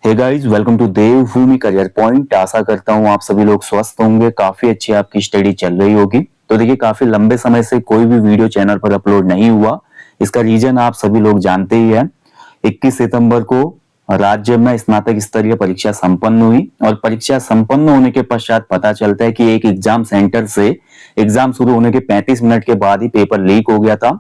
Hey guys, welcome to Devbhoomi career point. आशा करता हूँ आप सभी लोग स्वस्थ होंगे, काफी अच्छी आपकी स्टडी चल रही होगी। तो देखिए, काफी लंबे समय से कोई भी वीडियो चैनल पर अपलोड नहीं हुआ। इसका रीजन आप सभी लोग जानते ही हैं। 21 सितंबर को राज्य में स्नातक स्तरीय परीक्षा संपन्न हुई और परीक्षा संपन्न होने के पश्चात पता चलता है कि एक एग्जाम सेंटर से एग्जाम शुरू होने के 35 मिनट के बाद ही पेपर लीक हो गया था।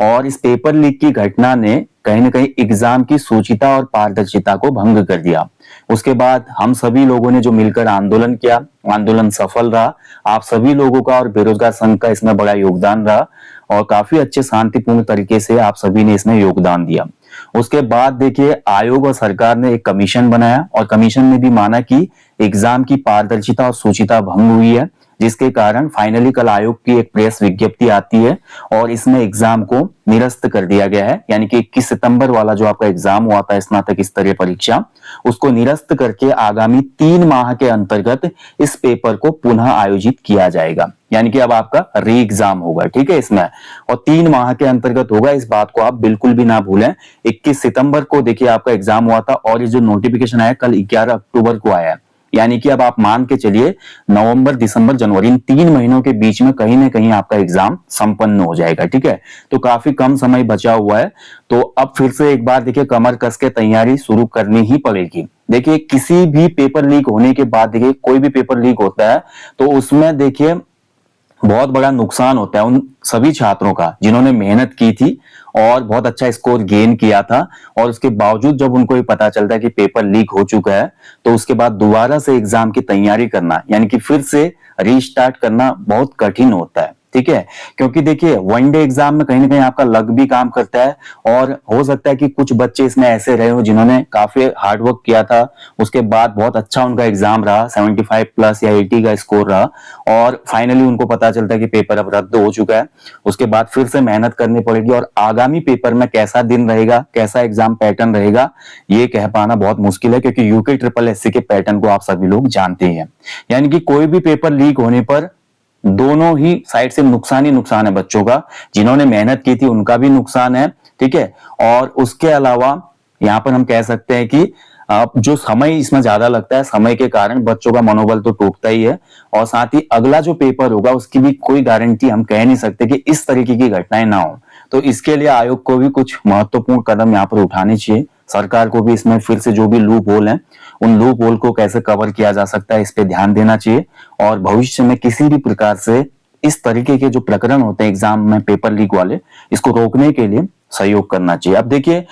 और इस पेपर लीक की घटना ने कहीं ना कहीं एग्जाम की शुचिता और पारदर्शिता को भंग कर दिया। उसके बाद हम सभी लोगों ने जो मिलकर आंदोलन किया, आंदोलन सफल रहा। आप सभी लोगों का और बेरोजगार संघ का इसमें बड़ा योगदान रहा और काफी अच्छे शांतिपूर्ण तरीके से आप सभी ने इसमें योगदान दिया। उसके बाद देखिए, आयोग और सरकार ने एक कमीशन बनाया और कमीशन ने भी माना कि एग्जाम की पारदर्शिता और शुचिता भंग हुई है, जिसके कारण फाइनली कल आयोग की एक प्रेस विज्ञप्ति आती है और इसमें एग्जाम को निरस्त कर दिया गया है। यानी कि 21 सितंबर वाला जो आपका एग्जाम हुआ था स्नातक स्तरीय परीक्षा, उसको निरस्त करके आगामी 3 माह के अंतर्गत इस पेपर को पुनः आयोजित किया जाएगा। यानी कि अब आपका री एग्जाम होगा, ठीक है इसमें, और 3 माह के अंतर्गत होगा। इस बात को आप बिल्कुल भी ना भूलें। 21 सितंबर को देखिए आपका एग्जाम हुआ था और ये जो नोटिफिकेशन आया कल 11 अक्टूबर को आया है। यानी कि अब आप मान के चलिए नवंबर, दिसंबर, जनवरी, इन 3 महीनों के बीच में कहीं ना कहीं आपका एग्जाम संपन्न हो जाएगा। ठीक है, तो काफी कम समय बचा हुआ है। तो अब फिर से एक बार देखिए कमर कस के तैयारी शुरू करनी ही पड़ेगी। देखिए, किसी भी पेपर लीक होने के बाद, देखिए कोई भी पेपर लीक होता है तो उसमें देखिए बहुत बड़ा नुकसान होता है उन सभी छात्रों का जिन्होंने मेहनत की थी और बहुत अच्छा स्कोर गेन किया था। और उसके बावजूद जब उनको ये पता चलता है कि पेपर लीक हो चुका है, तो उसके बाद दोबारा से एग्जाम की तैयारी करना, यानी कि फिर से रीस्टार्ट करना बहुत कठिन होता है। ठीक है, क्योंकि देखिए वन डे एग्जाम में कहीं ना कहीं आपका लक भी काम करता है और हो सकता है कि कुछ बच्चे इसमें ऐसे रहे हो जिन्होंने काफी हार्डवर्क किया था, उसके बाद बहुत अच्छा उनका एग्जाम रहा, 75 प्लस या 80 का स्कोर रहा और फाइनली उनको पता चलता है कि पेपर अब रद्द हो चुका है। उसके बाद फिर से मेहनत करनी पड़ेगी और आगामी पेपर में कैसा दिन रहेगा, कैसा एग्जाम पैटर्न रहेगा, ये कह पाना बहुत मुश्किल है, क्योंकि यूके ट्रिपल एससी के पैटर्न को आप सभी लोग जानते हैं। यानी कि कोई भी पेपर लीक होने पर दोनों ही साइड से नुकसान ही नुकसान है। बच्चों का, जिन्होंने मेहनत की थी उनका भी नुकसान है, ठीक है, और उसके अलावा यहाँ पर हम कह सकते हैं कि जो समय इसमें ज्यादा लगता है, समय के कारण बच्चों का मनोबल तो टूटता ही है और साथ ही अगला जो पेपर होगा उसकी भी कोई गारंटी हम कह नहीं सकते कि इस तरीके की घटनाएं ना हो। तो इसके लिए आयोग को भी कुछ महत्वपूर्ण कदम यहाँ पर उठाने चाहिए। सरकार को भी इसमें फिर से जो भी लूप होल है, उन लूप होल को कैसे कवर किया जा सकता है, इस पे ध्यान देना चाहिए और भविष्य में किसी भी प्रकार से इस तरीके के जो प्रकरण होते हैं एग्जाम में पेपर लीक वाले, इसको रोकने के लिए सहयोग करना चाहिए। अब देखिए,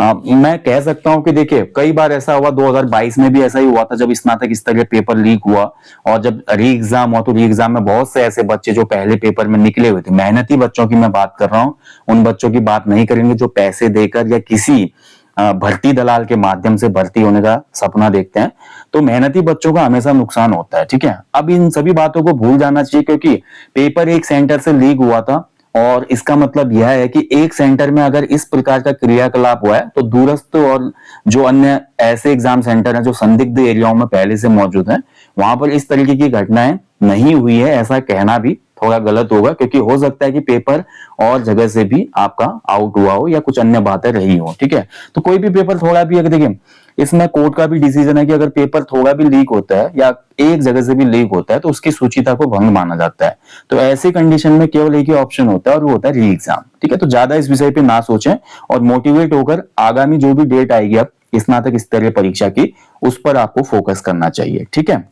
मैं कह सकता हूं कि देखिए कई बार ऐसा हुआ, 2022 में भी ऐसा ही हुआ था जब स्नातक स्तरीय पेपर लीक हुआ और जब री एग्जाम हुआ तो री एग्जाम में बहुत से ऐसे बच्चे जो पहले पेपर में निकले हुए थे, मेहनती बच्चों की मैं बात कर रहा हूं, उन बच्चों की बात नहीं करेंगे जो पैसे देकर या किसी भर्ती दलाल के माध्यम से भर्ती होने का सपना देखते हैं। तो मेहनती बच्चों का हमेशा नुकसान होता है। ठीक है, अब इन सभी बातों को भूल जाना चाहिए, क्योंकि पेपर एक सेंटर से लीक हुआ था और इसका मतलब यह है कि एक सेंटर में अगर इस प्रकार का क्रियाकलाप हुआ है तो दूरस्थ और जो अन्य ऐसे एग्जाम सेंटर हैं जो संदिग्ध एरियाओं में पहले से मौजूद हैं, वहां पर इस तरीके की घटनाएं नहीं हुई है, ऐसा कहना भी थोड़ा गलत होगा, क्योंकि हो सकता है कि पेपर और जगह से भी आपका आउट हुआ हो या कुछ अन्य बातें रही हो। ठीक है, तो कोई भी पेपर थोड़ा भी, अगर देखिए इसमें कोर्ट का भी डिसीजन है कि अगर पेपर थोड़ा भी लीक होता है या एक जगह से भी लीक होता है तो उसकी शुचिता को भंग माना जाता है। तो ऐसी कंडीशन में केवल एक ही ऑप्शन होता है और वो होता है री एग्जाम। ठीक है, तो ज्यादा इस विषय पे ना सोचें और मोटिवेट होकर आगामी जो भी डेट आएगी अब स्नातक स्तरीय परीक्षा की, उस पर आपको फोकस करना चाहिए। ठीक है,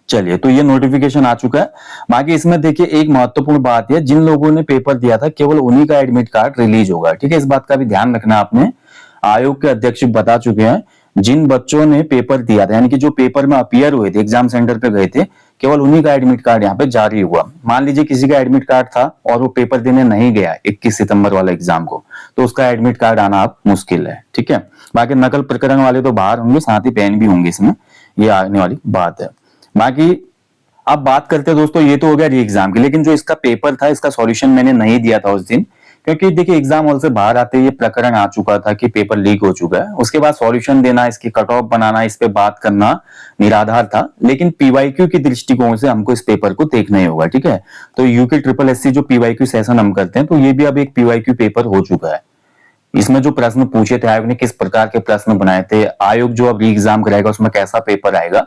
चलिए, तो ये नोटिफिकेशन आ चुका है। बाकी इसमें देखिए एक महत्वपूर्ण बात है, जिन लोगों ने पेपर दिया था केवल उन्हीं का एडमिट कार्ड रिलीज होगा। ठीक है, इस बात का भी ध्यान रखना आपने। आयोग के अध्यक्ष बता चुके हैं, जिन बच्चों ने पेपर दिया था, यानी कि जो पेपर में अपीयर हुए थे, एग्जाम सेंटर पे गए थे, केवल उन्हीं का एडमिट कार्ड यहाँ पे जारी हुआ। मान लीजिए किसी का एडमिट कार्ड था और वो पेपर देने नहीं गया 21 सितंबर वाले एग्जाम को, तो उसका एडमिट कार्ड आना अब मुश्किल है। ठीक है, बाकी नकल प्रकरण वाले तो बाहर होंगे, साथ ही पेन भी होंगे इसमें, ये आने वाली बात है। बाकी अब बात करते हैं दोस्तों, ये तो हो गया री एग्जाम की, लेकिन जो इसका पेपर था इसका सॉल्यूशन मैंने नहीं दिया था उस दिन, क्योंकि देखिए एग्जाम हॉल से बाहर आते ही ये प्रकरण आ चुका था कि पेपर लीक हो चुका है। उसके बाद सॉल्यूशन देना, इसकी कट ऑफ बनाना, इस पे बात करना निराधार था। लेकिन पीवाईक्यू के दृष्टिकोण से हमको इस पेपर को देखना ही होगा। ठीक है, तो यूके ट्रिपल एससी जो पीवाईक्यू सेशन हम करते हैं, तो ये भी अब एक पीवाईक्यू पेपर हो चुका है। इसमें जो प्रश्न पूछे थे आयोग ने, किस प्रकार के प्रश्न बनाए थे, आयोग जो अब री एग्जाम कराएगा उसमें कैसा पेपर आएगा,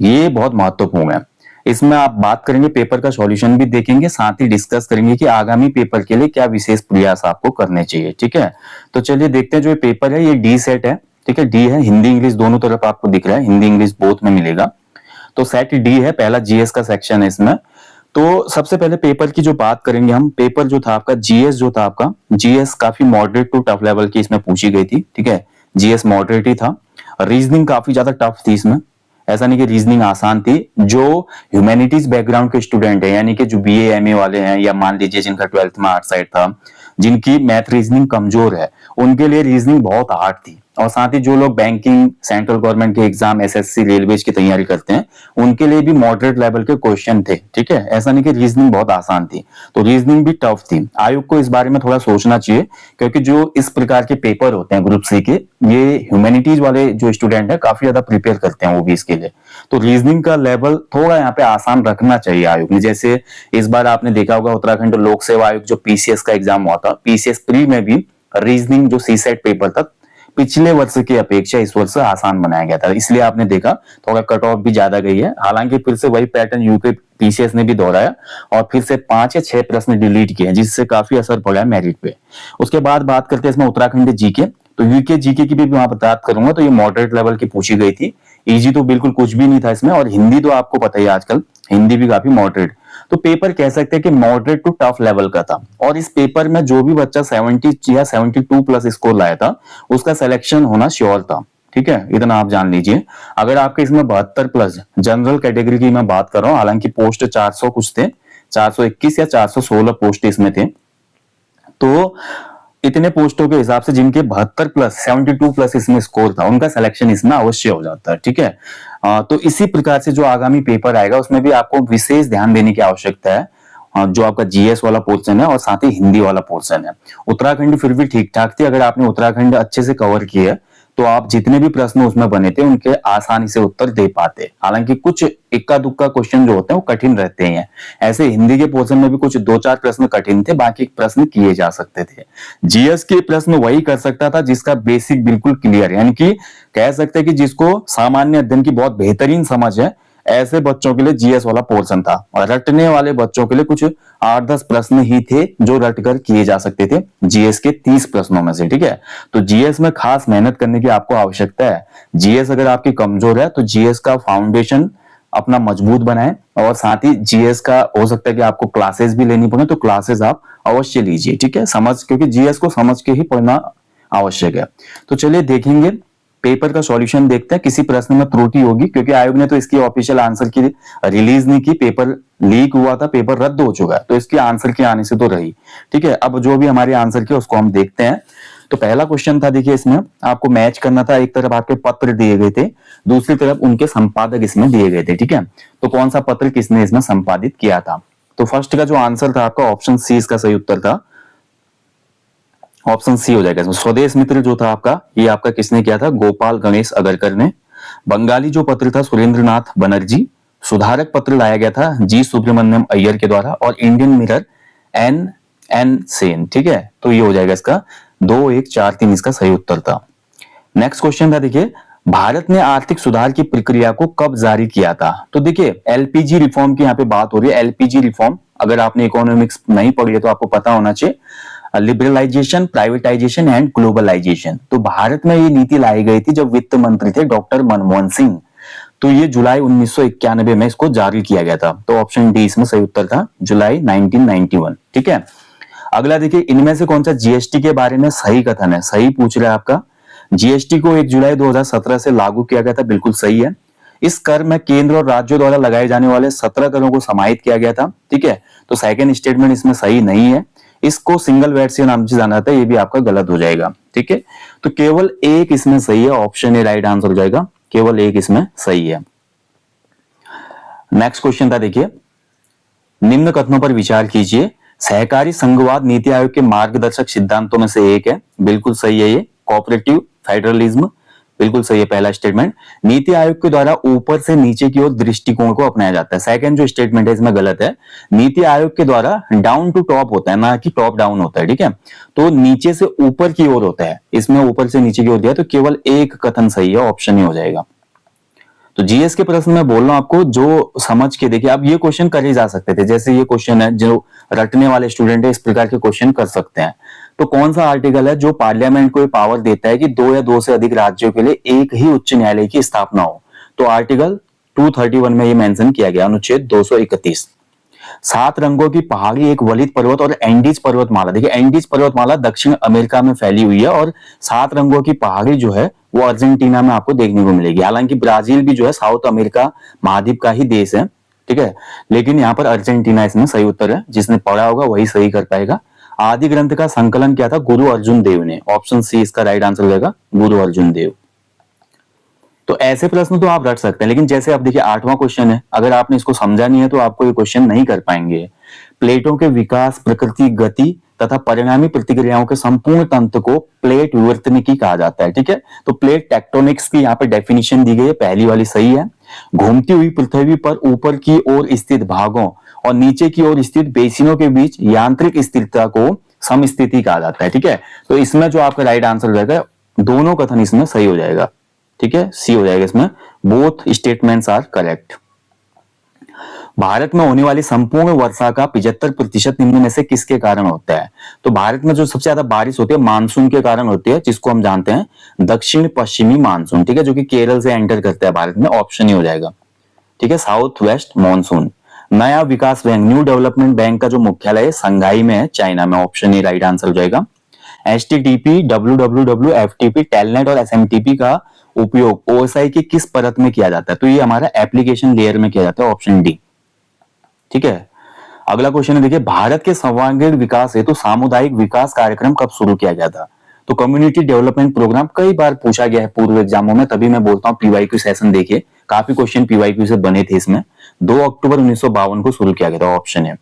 ये बहुत महत्वपूर्ण है। इसमें आप बात करेंगे, पेपर का सॉल्यूशन भी देखेंगे, साथ ही डिस्कस करेंगे कि आगामी पेपर के लिए क्या विशेष प्रयास आपको करने चाहिए। ठीक है, तो चलिए देखते हैं। जो ये पेपर है ये डी सेट है। ठीक है, डी है, हिंदी इंग्लिश दोनों तरफ आपको दिख रहा है, हिंदी इंग्लिश बोथ में मिलेगा। तो सेट डी है, पहला जीएस का सेक्शन है इसमें। तो सबसे पहले पेपर की जो बात करेंगे हम, पेपर जो था आपका जीएस, जो था आपका जीएस काफी मॉडरेट टू टफ लेवल की इसमें पूछी गई थी। ठीक है, जीएस मॉडरेट ही था। रीजनिंग काफी ज्यादा टफ थी इसमें, ऐसा नहीं कि रीजनिंग आसान थी। जो ह्यूमैनिटीज बैकग्राउंड के स्टूडेंट है, यानी कि जो बीए एमए वाले हैं, या मान लीजिए जिनका 12th में आर्ट साइड था, जिनकी मैथ रीजनिंग कमजोर है, उनके लिए रीजनिंग बहुत हार्ड थी। और साथ ही जो लोग बैंकिंग, सेंट्रल गवर्नमेंट के एग्जाम, एसएससी, रेलवे की तैयारी करते हैं, उनके लिए भी मॉडरेट लेवल के क्वेश्चन थे। ठीक है, ऐसा नहीं कि रीजनिंग बहुत आसान थी, तो रीजनिंग भी टफ थी। आयोग को इस बारे में थोड़ा सोचना चाहिए, क्योंकि जो इस प्रकार के पेपर होते हैं ग्रुप सी के, ये ह्यूमैनिटीज वाले जो स्टूडेंट है काफी ज्यादा प्रिपेयर करते हैं वो भी इसके लिए। तो रीजनिंग का लेवल थोड़ा यहाँ पे आसान रखना चाहिए आयोग ने। जैसे इस बार आपने देखा होगा उत्तराखंड लोक सेवा आयोग जो पीसीएस का एग्जाम हुआ था, पीसीएस प्री में भी रीजनिंग जो सी सेट पेपर था, पिछले वर्ष की अपेक्षा इस वर्ष आसान बनाया गया था, इसलिए आपने देखा थोड़ा कट ऑफ भी ज्यादा गई है। हालांकि फिर से वही पैटर्न यूपी पीसीएस ने भी दोहराया और फिर से 5 या 6 प्रश्न डिलीट किए, जिससे काफी असर पड़ा है मेरिट पे। उसके बाद बात करते हैं इसमें उत्तराखंड जीके। तो यूके जीके की भी वहां पर बात करूंगा, तो ये मॉडरेट लेवल की पूछी गई थी। इजी तो बिल्कुल कुछ भी नहीं था इसमें, और हिंदी तो आपको पता ही आजकल हिंदी भी काफी मॉडरेट। तो पेपर कह सकते हैं कि मॉडरेट टू टफ लेवल का था। और इस पेपर में जो भी बच्चा 70 या 72 प्लस स्कोर लाया था, उसका सिलेक्शन होना श्योर था। ठीक है, इतना आप जान लीजिए। अगर आपके इसमें 72 प्लस जनरल कैटेगरी की मैं बात कर रहा हूँ, हालांकि पोस्ट 400 कुछ थे, 421 या 416 पोस्ट इसमें थे। तो इतने पोस्टों के हिसाब से जिनके 72 प्लस 72 प्लस इसमें स्कोर था, उनका सिलेक्शन इसमें अवश्य हो जाता है। ठीक है, तो इसी प्रकार से जो आगामी पेपर आएगा उसमें भी आपको विशेष ध्यान देने की आवश्यकता है। जो आपका जीएस वाला पोर्शन है और साथ ही हिंदी वाला पोर्शन है। उत्तराखंड फिर भी ठीक ठाक थी, अगर आपने उत्तराखंड अच्छे से कवर किया है तो आप जितने भी प्रश्न उसमें बने थे उनके आसानी से उत्तर दे पाते। हालांकि कुछ इक्का दुक्का क्वेश्चन जो होते हैं वो कठिन रहते हैं। ऐसे हिंदी के पोर्शन में भी कुछ 2-4 प्रश्न कठिन थे, बाकी प्रश्न किए जा सकते थे। जीएस के प्रश्न वही कर सकता था जिसका बेसिक बिल्कुल क्लियर, यानी कि कह सकते हैं कि जिसको सामान्य अध्ययन की बहुत बेहतरीन समझ है, ऐसे बच्चों के लिए जीएस वाला पोर्शन था। और रटने वाले बच्चों के लिए कुछ 8-10 प्रश्न ही थे जो रट कर किए जा सकते थे जीएस के 30 प्रश्नों में से। ठीक है, तो जीएस में खास मेहनत करने की आपको आवश्यकता है। जीएस अगर आपकी कमजोर है तो जीएस का फाउंडेशन अपना मजबूत बनाएं, और साथ ही जीएस का हो सकता है कि आपको क्लासेस भी लेनी पड़े, तो क्लासेस आप अवश्य लीजिए। ठीक है, समझ, क्योंकि जीएस को समझ के ही पढ़ना आवश्यक है। तो चलिए देखेंगे पेपर का सॉल्यूशन, देखते हैं किसी प्रश्न में त्रुटि होगी, क्योंकि आयोग ने तो इसकी ऑफिशियल आंसर की रिलीज नहीं की, पेपर लीक हुआ था, पेपर रद्द हो चुका है, तो इसकी आंसर की आने से तो रही। ठीक है, अब जो भी हमारे आंसर की उसको हम देखते हैं। तो पहला क्वेश्चन था, देखिए इसमें आपको मैच करना था, एक तरफ आपके पत्र दिए गए थे, दूसरी तरफ उनके संपादक इसमें दिए गए थे। ठीक है, तो कौन सा पत्र किसने इसमें संपादित किया था। तो फर्स्ट का जो आंसर था आपका ऑप्शन सी इसका सही उत्तर था, ऑप्शन सी हो जाएगा इसमें। स्वदेश मित्र जो था आपका, ये आपका किसने किया था, गोपाल गणेश अगरकर ने। बंगाली जो पत्र था सुरेंद्रनाथ बनर्जी। सुधारक पत्र लाया गया था जी सुब्रमण्यम अय्यर के द्वारा। और इंडियन मिरर एन सेन। ठीक है, तो ये हो जाएगा इसका 2, 1, 4, 3 इसका सही उत्तर था। नेक्स्ट क्वेश्चन था, देखिए भारत ने आर्थिक सुधार की प्रक्रिया को कब जारी किया था। तो देखिए एलपीजी रिफॉर्म की यहाँ पे बात हो रही है। एलपीजी रिफॉर्म, अगर आपने इकोनॉमिक्स नहीं पढ़ी है तो आपको पता होना चाहिए, लिबरलाइजेशन, प्राइवेटाइजेशन एंड ग्लोबलाइजेशन। तो भारत में ये नीति लाई गई थी जब वित्त मंत्री थे डॉक्टर मनमोहन सिंह। तो ये जुलाई 1991 में इसको जारी किया गया था। तो ऑप्शन डी इसमें सही उत्तर था, जुलाई 1991। ठीक है, अगला देखिए इनमें से कौन सा जीएसटी के बारे में सही कथन है। सही पूछ रहा है आपका, जीएसटी को 1 जुलाई 2017 से लागू किया गया था, बिल्कुल सही है। इस कर में केंद्र और राज्यों द्वारा लगाए जाने वाले 17 करों को समाहित किया गया था। ठीक है, तो सेकंड स्टेटमेंट इसमें सही नहीं है, इसको सिंगल वैट से नाम से जाना जाता है, ये भी आपका गलत हो जाएगा। ठीक है, तो केवल एक इसमें सही है, ऑप्शन ए राइट आंसर हो जाएगा, केवल एक इसमें सही है। नेक्स्ट क्वेश्चन था, देखिए निम्न कथनों पर विचार कीजिए। सहकारी संघवाद नीति आयोग के मार्गदर्शक सिद्धांतों में से एक है, बिल्कुल सही है ये। कोऑपरेटिव फेडरलिज्म, बिल्कुल सही है पहला स्टेटमेंट। नीति आयोग के द्वारा ऊपर से नीचे की ओर दृष्टिकोण को अपनाया जाता है। सेकंड जो स्टेटमेंट है इसमें गलत है। नीति आयोग के द्वारा डाउन टू टॉप होता है, ना कि टॉप डाउन होता है, ठीक है। तो नीचे से ऊपर की ओर होता है, इसमें ऊपर से नीचे की ओर दिया, तो केवल एक कथन सही है, ऑप्शन ही हो जाएगा। तो जीएस के प्रश्न में बोल रहा हूं आपको, जो समझ के देखिए, अब ये क्वेश्चन करे जा सकते थे, जैसे ये क्वेश्चन है, जो रटने वाले स्टूडेंट है इस प्रकार के क्वेश्चन कर सकते हैं। तो कौन सा आर्टिकल है जो पार्लियामेंट को पावर देता है कि 2 या 2 से अधिक राज्यों के लिए एक ही उच्च न्यायालय की स्थापना हो? तो आर्टिकल 231 में ये मेंशन किया गया, अनुच्छेद 231। 7 रंगों की पहाड़ी, एक वलित पर्वत और एंडीज पर्वतमाला। देखिए एंडीज पर्वतमाला दक्षिण अमेरिका में फैली हुई है, और 7 रंगों की पहाड़ी जो है वो अर्जेंटीना में आपको देखने को मिलेगी। हालांकि ब्राजील भी जो है साउथ अमेरिका महाद्वीप का ही देश है, ठीक है, लेकिन यहाँ पर अर्जेंटीना इसमें सही उत्तर है। जिसने पढ़ा होगा वही सही कर पाएगा। आदि ग्रंथ का संकलन किया था गुरु अर्जुन देव ने। ऑप्शन सी इसका राइट आंसर रहेगा, गुरु अर्जुन देव। तो ऐसे प्रश्न तो आप रट सकते हैं, लेकिन जैसे आप देखिए 8वां क्वेश्चन है, अगर आपने इसको समझा नहीं है तो आपको ये क्वेश्चन नहीं कर पाएंगे। प्लेटों के विकास, प्रकृति, गति तथा परिणामी प्रतिक्रियाओं के संपूर्ण तंत्र को प्लेट विवर्तनिकी कहा जाता है, ठीक है। तो प्लेट टेक्टोनिक्स की यहाँ पे डेफिनेशन दी गई है, पहली वाली सही है। घूमती हुई पृथ्वी पर ऊपर की ओर स्थित भागों और नीचे की ओर स्थित बेसिनों के बीच यांत्रिक स्थिरता को समस्थिति कहा जाता है, ठीक है। तो इसमें जो आपका राइट आंसर रहेगा, दोनों कथन इसमें सही हो जाएगा, ठीक है, सी हो जाएगा इसमें। Both statements are correct. Bharat में होने वाली संपूर्ण वर्षा का 75% निम्न में से किसके कारण होता है? तो भारत में जो सबसे ज्यादा बारिश होती है मानसून के कारण होती है, जिसको हम जानते हैं दक्षिण पश्चिमी मानसून, ठीक है, जो कि केरल से एंटर करता है भारत में। ऑप्शन ही हो जाएगा, ठीक है, साउथ वेस्ट मानसून। नया विकास बैंक, न्यू डेवलपमेंट बैंक का जो मुख्यालय संघाई में है, चाइना में। ऑप्शन ही राइट आंसर हो जाएगा। HTTP, WWW, FTP, टेलनेट और SMTP का उपयोग OSI की किस परत में किया जाता है? तो ये हमारा एप्लीकेशन लेयर में किया जाता है। ऑप्शन डी, ठीक है। अगला क्वेश्चन है, देखिए भारत के सर्वांगीण विकास हेतु तो सामुदायिक विकास कार्यक्रम कब शुरू किया गया था? तो कम्युनिटी डेवलपमेंट प्रोग्राम कई बार पूछा गया है पूर्व एग्जामों में, तभी मैं बोलता हूँ PYQ सेशन देखिए, काफी क्वेश्चन PYQ से बने थे इसमें। 2 अक्टूबर 1952 को शुरू किया गया था। ऑप्शन है।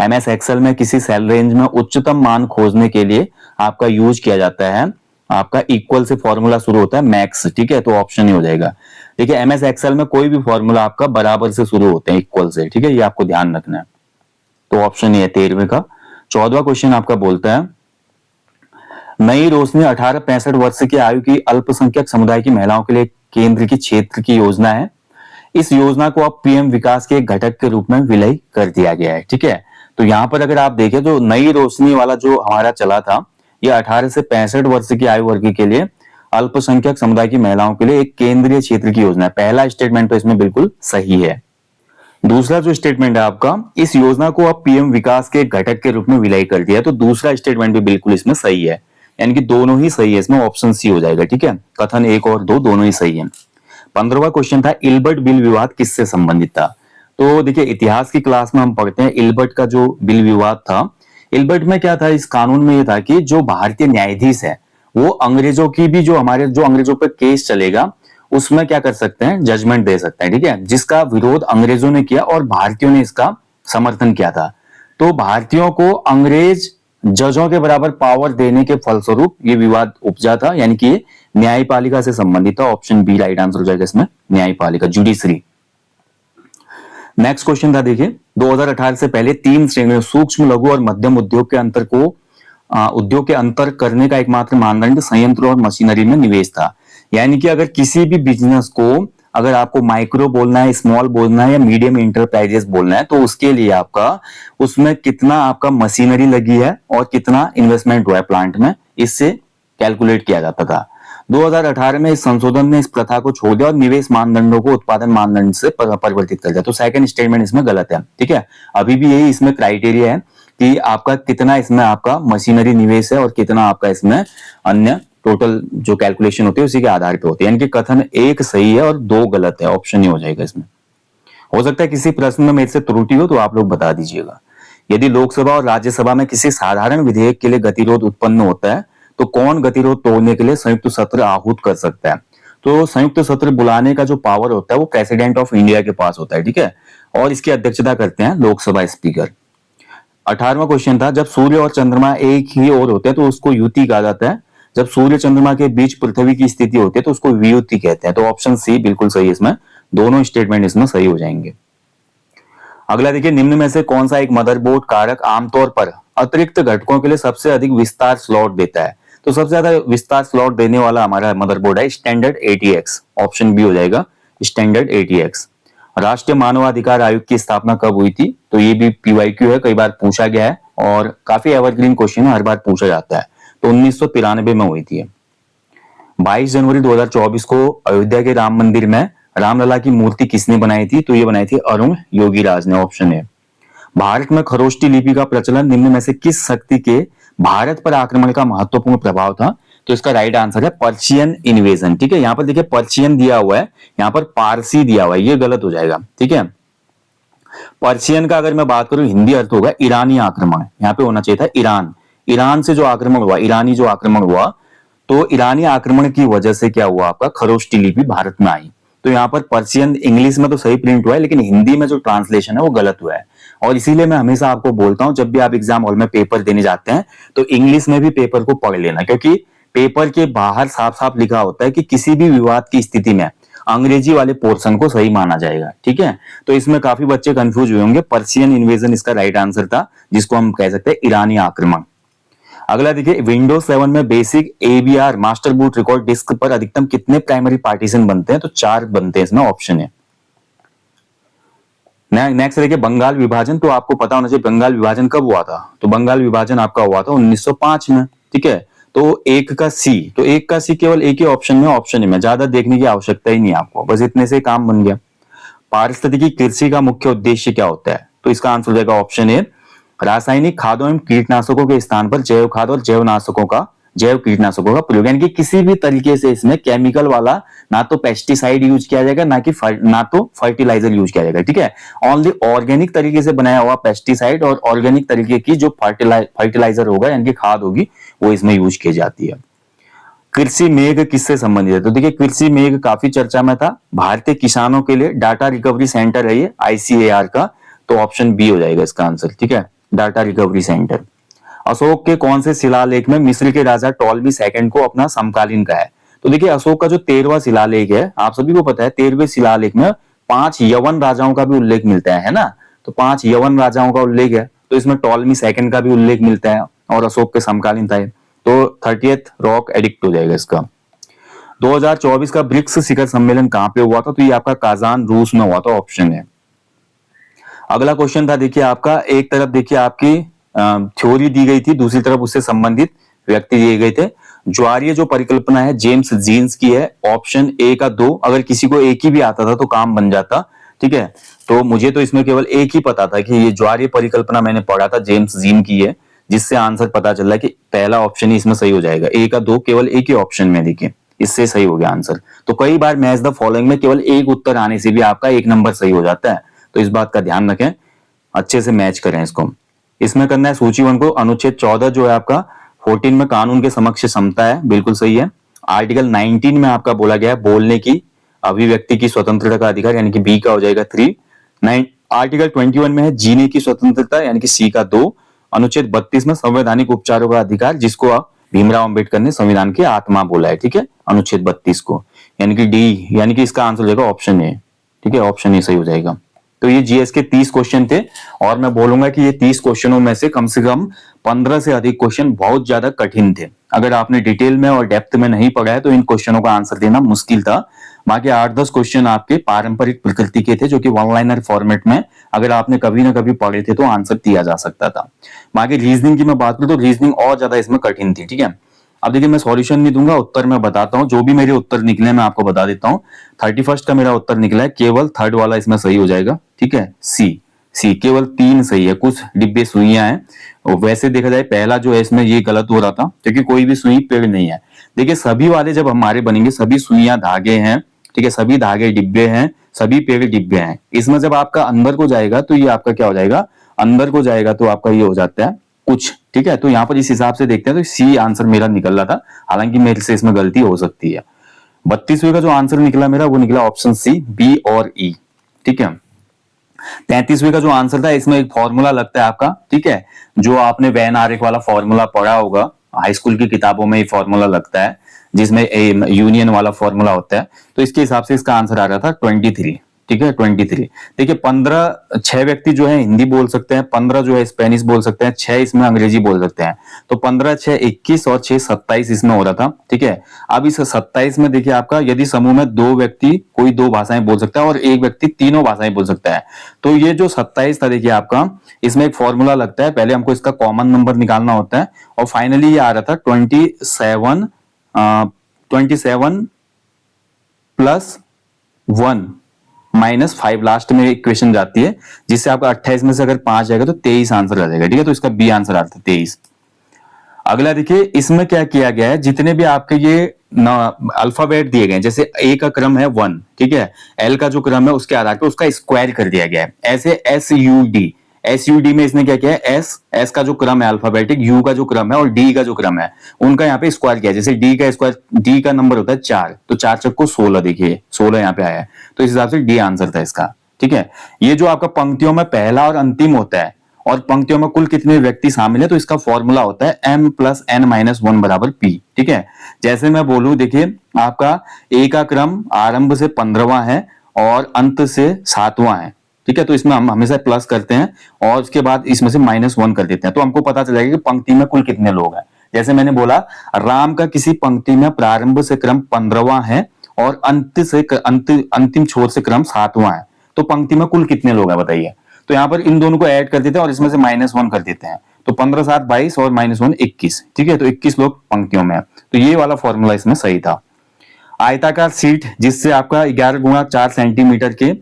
MS एक्सेल में किसी सेल रेंज में उच्चतम मान खोजने के लिए आपका यूज किया जाता है, आपका इक्वल से फॉर्मूला शुरू होता है मैक्स, ठीक है, तो ऑप्शन ही हो जाएगा। देखिए MS एक्सेल में कोई भी फॉर्मूला आपका बराबर से शुरू होते हैं, इक्वल से, ठीक है, ये आपको ध्यान रखना है। तो ऑप्शन ये है 13वें का। 14वां क्वेश्चन आपका बोलता है, नई रोशनी 18-65 वर्ष की आयु की अल्पसंख्यक समुदाय की महिलाओं के लिए केंद्र की क्षेत्र की योजना है। इस योजना को अब PM विकास के एक घटक के रूप में विलय कर दिया गया है, ठीक है। तो यहाँ पर अगर आप देखें तो नई रोशनी वाला जो हमारा चला था, ये 18 से 65 वर्ष की आयु वर्ग के लिए अल्पसंख्यक समुदाय की महिलाओं के लिए एक केंद्रीय क्षेत्र की योजना है। पहला स्टेटमेंट तो इसमें बिल्कुल सही है। दूसरा जो स्टेटमेंट है आपका, इस योजना को अब PM विकास के घटक के रूप में विलय कर दिया, तो दूसरा स्टेटमेंट भी बिल्कुल इसमें सही है, यानी कि दोनों ही सही है इसमें। ऑप्शन सी हो जाएगा, ठीक है, कथन 1 और 2 दोनों ही सही है। 15वां क्वेश्चन था, इल्बर्ट बिल विवाद किससे संबंधित था? तो देखिए इतिहास की क्लास में हम पढ़ते हैं इल्बर्ट का जो बिल विवाद था, इल्बर्ट में क्या था, इस कानून में ये था कि जो भारतीय न्यायाधीश है वो अंग्रेजों की भी जो अंग्रेजों पर केस चलेगा उसमें क्या कर सकते हैं, जजमेंट दे सकते हैं, ठीक है, जिसका विरोध अंग्रेजों ने किया और भारतीयों ने इसका समर्थन किया था। तो भारतीयों को अंग्रेज जजों के बराबर पावर देने के फलस्वरूप ये विवाद उपजा था, यानी कि ये न्यायपालिका से संबंधित था। ऑप्शन बी राइट आंसर हो जाएगा इसमें, न्यायपालिका, जुडिशरी। नेक्स्ट क्वेश्चन था, देखिए 2018 से पहले 3 श्रेणियों सूक्ष्म, लघु और मध्यम उद्योग के अंतर करने का एकमात्र मानदंड संयंत्र और मशीनरी में निवेश था। यानी कि अगर किसी भी बिजनेस को, अगर आपको माइक्रो बोलना है, स्मॉल बोलना है या मीडियम इंटरप्राइजेस बोलना है, तो उसके लिए आपका उसमें कितना आपका मशीनरी लगी है और कितना इन्वेस्टमेंट हुआ है प्लांट में, इससे कैलकुलेट किया जाता था। 2018 में इस संशोधन ने इस प्रथा को छोड़ दिया और निवेश मानदंडों को उत्पादन मानदंड से परिवर्तित कर दिया। तो सेकंड स्टेटमेंट इसमें गलत है, ठीक है। अभी भी यही इसमें क्राइटेरिया है कि आपका कितना इसमें आपका मशीनरी निवेश है और कितना आपका इसमें अन्य टोटल जो कैलकुलेशन होती है उसी के आधार पर होती है, यानी कि कथन 1 सही है और 2 गलत है। ऑप्शन ही हो जाएगा इसमें। हो सकता है किसी प्रश्न में मेरे से त्रुटि हो तो आप लोग बता दीजिएगा। यदि लोकसभा और राज्यसभा में किसी साधारण विधेयक के लिए गतिरोध उत्पन्न होता है तो कौन गतिरोध तोड़ने के लिए संयुक्त सत्र आहूत कर सकता है? तो संयुक्त सत्र बुलाने का जो पावर होता है वो प्रेसिडेंट ऑफ इंडिया के पास होता है, ठीक है, और इसकी अध्यक्षता करते हैं लोकसभा स्पीकर। 18वां क्वेश्चन था, जब सूर्य और चंद्रमा एक ही ओर होते हैं तो उसको युति कहा जाता है। जब सूर्य चंद्रमा के बीच पृथ्वी की स्थिति होती है तो उसको वियुति कहते हैं। तो ऑप्शन सी बिल्कुल सही है, इसमें दोनों स्टेटमेंट इसमें सही हो जाएंगे। अगला देखिए, निम्न में से कौन सा एक मदरबोर्ड कारक आमतौर पर अतिरिक्त घटकों के लिए सबसे अधिक विस्तार स्लॉट देता है? तो सबसे ज्यादा विस्तार स्लॉट देने वाला हमारा मदरबोर्ड है स्टैंडर्ड ATX, ऑप्शन बी हो जाएगा स्टैंडर्ड ATX। राष्ट्रीय मानवाधिकार आयोग की स्थापना कब हुई थी? तो ये भी PYQ है, कई बार पूछा गया है और काफी एवरग्रीन क्वेश्चन है, हर बार पूछा जाता है। तो 1993 में हुई थी। 22 जनवरी 2024 को अयोध्या के राम मंदिर में रामलला की मूर्ति किसने बनाई थी? तो ये बनाई थी अरुण योगीराज ने, ऑप्शन है। भारत में खरोष्टी लिपि का प्रचलन निम्न में से किस शक्ति के भारत पर आक्रमण का महत्वपूर्ण प्रभाव था? तो इसका राइट आंसर है पर्शियन इन्वेजन। ठीक है, यहाँ पर देखिए पर्शियन दिया हुआ है, यहाँ पर पारसी दिया हुआ है, ये गलत हो जाएगा। ठीक है, पर्शियन का अगर मैं बात करूं हिंदी अर्थ होगा ईरानी आक्रमण, यहाँ पे होना चाहिए था ईरान। ईरान से जो आक्रमण हुआ, ईरानी जो आक्रमण हुआ, तो ईरानी आक्रमण की वजह से क्या हुआ, आपका खरोष्टी लिपि भारत में आई। तो यहाँ पर पर्शियन इंग्लिश में तो सही प्रिंट हुआ है, लेकिन हिंदी में जो ट्रांसलेशन है वो गलत हुआ है। और इसीलिए मैं हमेशा आपको बोलता हूं, जब भी आप एग्जाम हॉल में पेपर देने जाते हैं तो इंग्लिश में भी पेपर को पढ़ लेना, क्योंकि पेपर के बाहर साफ साफ लिखा होता है कि किसी भी विवाद की स्थिति में अंग्रेजी वाले पोर्शन को सही माना जाएगा। ठीक है, तो इसमें काफी बच्चे कंफ्यूज हुए होंगे। पर्शियन इन्वेजन इसका राइट आंसर था, जिसको हम कह सकते हैं ईरानी आक्रमण। अगला देखिए, विंडोज 7 में basic ABR master boot record disk पर अधिकतम कितने प्राइमरी पार्टीशन बनते हैं? तो 4 बनते हैं, इसमें ऑप्शन है। नेक्स्ट देखिए, बंगाल विभाजन, तो आपको पता होना चाहिए बंगाल विभाजन कब हुआ था? तो बंगाल विभाजन आपका हुआ था 1905 में। ठीक है, तो एक का सी, तो एक का सी केवल एक ही ऑप्शन में, ऑप्शन ए में, ज्यादा देखने की आवश्यकता ही नहीं आपको, बस इतने से काम बन गया। पारिस्थितिकी कृषि का मुख्य उद्देश्य क्या होता है? तो इसका आंसर हो जाएगा ऑप्शन ए, रासायनिक खादों एवं कीटनाशकों के स्थान पर जैव खाद और जैव कीटनाशकों का प्रयोग, यानी कि किसी भी तरीके से इसमें केमिकल वाला ना तो पेस्टिसाइड यूज किया जाएगा ना तो फर्टिलाइजर यूज किया जाएगा। ठीक है, ओनली ऑर्गेनिक तरीके से बनाया हुआ पेस्टिसाइड और ऑर्गेनिक तरीके की जो फर्टिलाइजर होगा यानी कि खाद होगी वो इसमें यूज की जाती है। कृषि मेघ किससे संबंधित है? तो देखिए, कृषि मेघ काफी चर्चा में था, भारतीय किसानों के लिए डाटा रिकवरी सेंटर है ये ICAR का, तो ऑप्शन बी हो जाएगा इसका आंसर। ठीक है, डाटा रिकवरी सेंटर। अशोक के कौन से शिलालेख में मिस्र के राजा टॉलमी सेकंड को अपना समकालीन कहा है? तो देखिए, अशोक का जो 13वां शिलालेख है, आप सभी को पता है 13वें शिलालेख में 5 यवन राजाओं का भी उल्लेख मिलता है ना, तो 5 यवन राजाओं का उल्लेख है, तो इसमें टॉलमी सेकंड का भी उल्लेख मिलता है और अशोक के समकालीन था, तो 30th रॉक एडिक्ट हो जाएगा इसका। 2024 का ब्रिक्स शिखर सम्मेलन कहां पे हुआ था? तो ये आपका काजान रूस में हुआ था, ऑप्शन है। अगला क्वेश्चन था देखिए आपका, एक तरफ देखिए आपकी थ्योरी दी गई थी, दूसरी तरफ उससे संबंधित व्यक्ति दिए गए थे। ज्वारीय जो परिकल्पना है जेम्स जीन्स की है, ऑप्शन ए का 2, अगर किसी को एक ही भी आता था तो काम बन जाता। ठीक है, तो मुझे तो इसमें केवल एक ही पता था कि ये ज्वारीय परिकल्पना मैंने पढ़ा था, जेम्स जीन की है, जिससे आंसर पता चल रहा है कि पहला ऑप्शन ही इसमें सही हो जाएगा। ए का 2 केवल एक ही ऑप्शन में, देखिए इससे सही हो गया आंसर। तो कई बार मैच द फॉलोइंग में केवल एक उत्तर आने से भी आपका एक नंबर सही हो जाता है, तो इस बात का ध्यान रखें, अच्छे से मैच करें इसको। इसमें करना है सूची 1 को, अनुच्छेद 14 जो है आपका 14 में कानून के समक्ष समता है, बिल्कुल सही है। आर्टिकल 19 में आपका बोला गया है बोलने की अभिव्यक्ति की स्वतंत्रता का अधिकार, यानी कि बी का हो जाएगा 3। आर्टिकल 21 में है जीने की स्वतंत्रता, यानी कि सी का 2। अनुच्छेद 32 में संवैधानिक उपचारों का अधिकार, जिसको आप भीमराव अंबेडकर ने संविधान की आत्मा बोला है। ठीक है, अनुच्छेद 32 को, यानी कि डी, यानी कि इसका आंसर हो जाएगा ऑप्शन ए। ठीक है, ऑप्शन ए सही हो जाएगा। तो ये जीएस के 30 क्वेश्चन थे, और मैं बोलूंगा कि ये 30 क्वेश्चनों में से कम 15 से अधिक क्वेश्चन बहुत ज्यादा कठिन थे। अगर आपने डिटेल में और डेप्थ में नहीं पढ़ा है तो इन क्वेश्चनों का आंसर देना मुश्किल था। बाकी 8-10 क्वेश्चन आपके पारंपरिक प्रकृति के थे, जो कि वन लाइनर फॉर्मेट में अगर आपने कभी ना कभी पढ़े थे तो आंसर दिया जा सकता था। बाकी रीजनिंग की मैं बात करूं तो रीजनिंग और ज्यादा इसमें कठिन थी। ठीक है, अब देखिए मैं सॉल्यूशन नहीं दूंगा, उत्तर मैं बताता हूं, जो भी मेरे उत्तर निकले मैं आपको बता देता हूं। 31 का मेरा उत्तर निकला है, केवल थर्ड वाला इसमें सही हो जाएगा। ठीक है, सी केवल 3 सही है, कुछ डिब्बे सुइयां हैं। और वैसे देखा जाए पहला जो है इसमें ये गलत हो रहा था, क्योंकि कोई भी सुई पेड़ नहीं है। देखिए सभी वाले जब हमारे बनेंगे, सभी सुइयां धागे हैं, ठीक है, सभी धागे डिब्बे हैं, सभी पेड़ डिब्बे हैं। इसमें जब आपका अंदर को जाएगा तो ये आपका क्या हो जाएगा, अंदर को जाएगा तो आपका ये हो जाता है कुछ। ठीक है, तो यहाँ पर इस हिसाब से देखते हैं तो सी आंसर मेरा निकल रहा था, हालांकि मेरे से इसमें गलती हो सकती है। 32वें का जो आंसर निकला मेरा वो निकला ऑप्शन सी, बी और ई। ठीक है, 33वें का जो आंसर था इसमें एक फॉर्मूला लगता है आपका, ठीक है, जो आपने वेन आरेख वाला फॉर्मूला पढ़ा होगा, हाई स्कूल की किताबों में ये फॉर्मूला लगता है जिसमें यूनियन वाला फॉर्मूला होता है। तो इसके हिसाब से इसका आंसर आ रहा था 23। ठीक है 23। देखिए 15 6 व्यक्ति जो है हिंदी बोल सकते हैं, 15 जो है स्पेनिश बोल सकते हैं, 6 इसमें अंग्रेजी बोल सकते हैं। तो 15 6 21 और 6 27 इसमें हो रहा था। ठीक है, अब इस 27 में देखिए आपका यदि समूह में 2 व्यक्ति कोई 2 भाषाएं बोल सकता है और एक व्यक्ति तीनों भाषाएं बोल सकता है, तो ये जो 27 था देखिए आपका, इसमें एक फॉर्मूला लगता है। पहले हमको इसका कॉमन नंबर निकालना होता है और फाइनली ये आ रहा था 27 प्लस 1 -5 लास्ट में इक्वेशन जाती है, जिससे आपका 28 में से अगर 5 जाएगा तो 23 आंसर आ जाएगा। ठीक है, तो इसका बी आंसर आता है 23। अगला देखिए इसमें क्या किया गया है, जितने भी आपके ये अल्फाबेट दिए गए हैं, जैसे ए का क्रम है 1, ठीक है, एल का जो क्रम है उसके आधार पर उसका स्क्वायर कर दिया गया है। ऐसे एस यू डी में इसने क्या किया है, एस का जो क्रम है अल्फाबेटिक, यू का जो क्रम है और डी का जो क्रम है उनका यहाँ पे स्क्वायर किया है। जैसे डी का स्क्वायर, डी का नंबर होता है 4, तो 4 चक्को 16, देखिए 16 यहाँ पे आया है, तो इस हिसाब से डी आंसर था इसका। ठीक है, ये जो आपका पंक्तियों में पहला और अंतिम होता है और पंक्तियों में कुल कितने व्यक्ति शामिल है, तो इसका फॉर्मूला होता है m + n - 1 बराबर p। ठीक है, जैसे मैं बोलूं देखिए आपका ए का क्रम आरंभ से 15वां है और अंत से 7वां है। ठीक है, तो इसमें हम हमेशा प्लस करते हैं और उसके बाद इसमें से -1 कर देते हैं, तो हमको पता चल जाएगा कि पंक्ति में कुल कितने लोग हैं। जैसे मैंने बोला राम का किसी पंक्ति में प्रारंभ से क्रम 15वां है और अंतिम छोर से क्रम 7वां है, तो पंक्ति में कुल कितने लोग हैं बताइए। तो यहाँ पर इन दोनों को ऐड कर देते हैं और इसमें से -1 कर देते हैं, तो 15 7 22 और -1 21। ठीक है, तो 21 लोग पंक्तियों में है, तो ये वाला फॉर्मूला इसमें सही था। आयताकार शीट जिससे आपका 11 × 4 सेंटीमीटर के